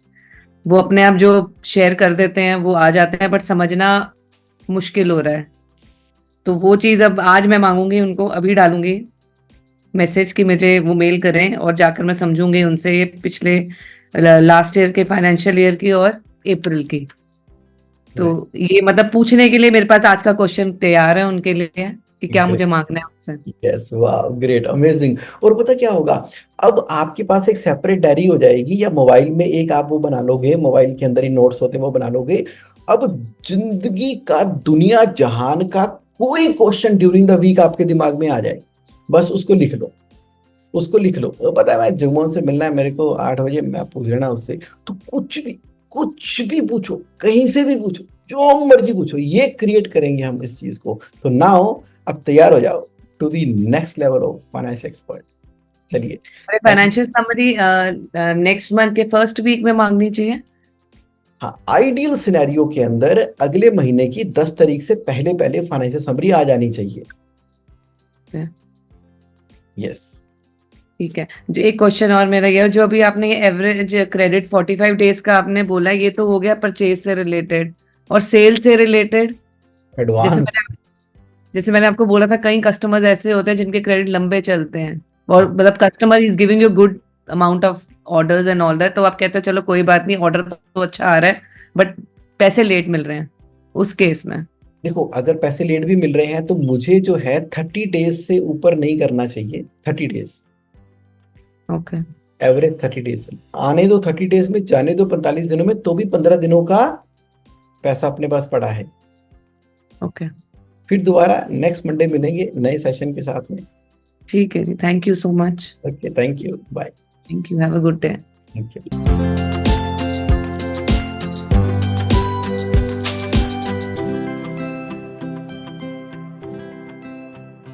वो अपने आप जो शेयर कर देते हैं वो आ जाते हैं, बट समझना मुश्किल हो रहा है। तो वो चीज अब आज मैं मांगूंगी उनको, अभी डालूंगी मैसेज कि मुझे वो मेल करें, और जाकर मैं समझूंगी उनसे ये पिछले लास्ट ईयर के फाइनेंशियल ईयर की और अप्रैल की। तो ये मतलब पूछने के लिए मेरे पास आज का क्वेश्चन तैयार है उनके लिए कि क्या मुझे मांगना है उनसे। यस, वाह, ग्रेट, अमेजिंग। और पता क्या होगा, अब आपके पास एक सेपरेट डायरी हो जाएगी, या मोबाइल में एक आप वो बना लोगे, मोबाइल के अंदर ही नोट्स होते हैं वो बना लोगे। अब जिंदगी का, दुनिया जहान का कोई क्वेश्चन ड्यूरिंग द वीक आपके दिमाग में आ जाए, बस उसको लिख लो, उसको लिख लो। तो पता है, मैं जुम्मन से मिलना है मेरे को 8 बजे, मैं पूछ लेना उससे, तो कुछ भी पूछो, कहीं से भी पूछो, जो मर्जी पूछो, ये क्रिएट करेंगे हम इस चीज को। तो नाउ अब तैयार हो जाओ to the next level of finance expert. चलिए, फाइनेंशियल समरी नेक्स्ट मंथ के फर्स्ट वीक में मांगनी चाहिए। हाँ, आइडियल सिनेरियो के अंदर अगले महीने की 10 तारीख से पहले पहले फाइनेंशियल समरी आ जानी चाहिए। यस, ठीक है। जो एक क्वेश्चन और मेरा ये, जो अभी आपने ये एवरेज क्रेडिट 45 डेज का आपने बोला, ये तो हो गया परचेज से रिलेटेड, और सेल से रिलेटेड। जैसे एडवांस। जैसे मैंने आपको बोला था, कई कस्टमर्स ऐसे होते हैं जिनके क्रेडिट लंबे चलते हैं, और हाँ, मतलब customer is giving you good amount of orders and all that, तो आप कहते हो चलो कोई बात नहीं, ऑर्डर तो अच्छा आ रहा है बट पैसे लेट मिल रहे हैं, उस केस में। देखो, अगर पैसे लेट भी मिल रहे हैं तो मुझे जो है 30 डेज से ऊपर नहीं करना चाहिए। 30 डेज, ओके। Average 30 days. आने दो 30 डेज में, जाने दो 45 दिनों में, तो भी 15 दिनों का पैसा अपने पास पड़ा है। ओके, फिर दोबारा नेक्स्ट मंडे मिलेंगे नए सेशन के साथ में। ठीक है जी, thank you so much. Okay, thank you, bye. Thank you, have a good day. Thank you.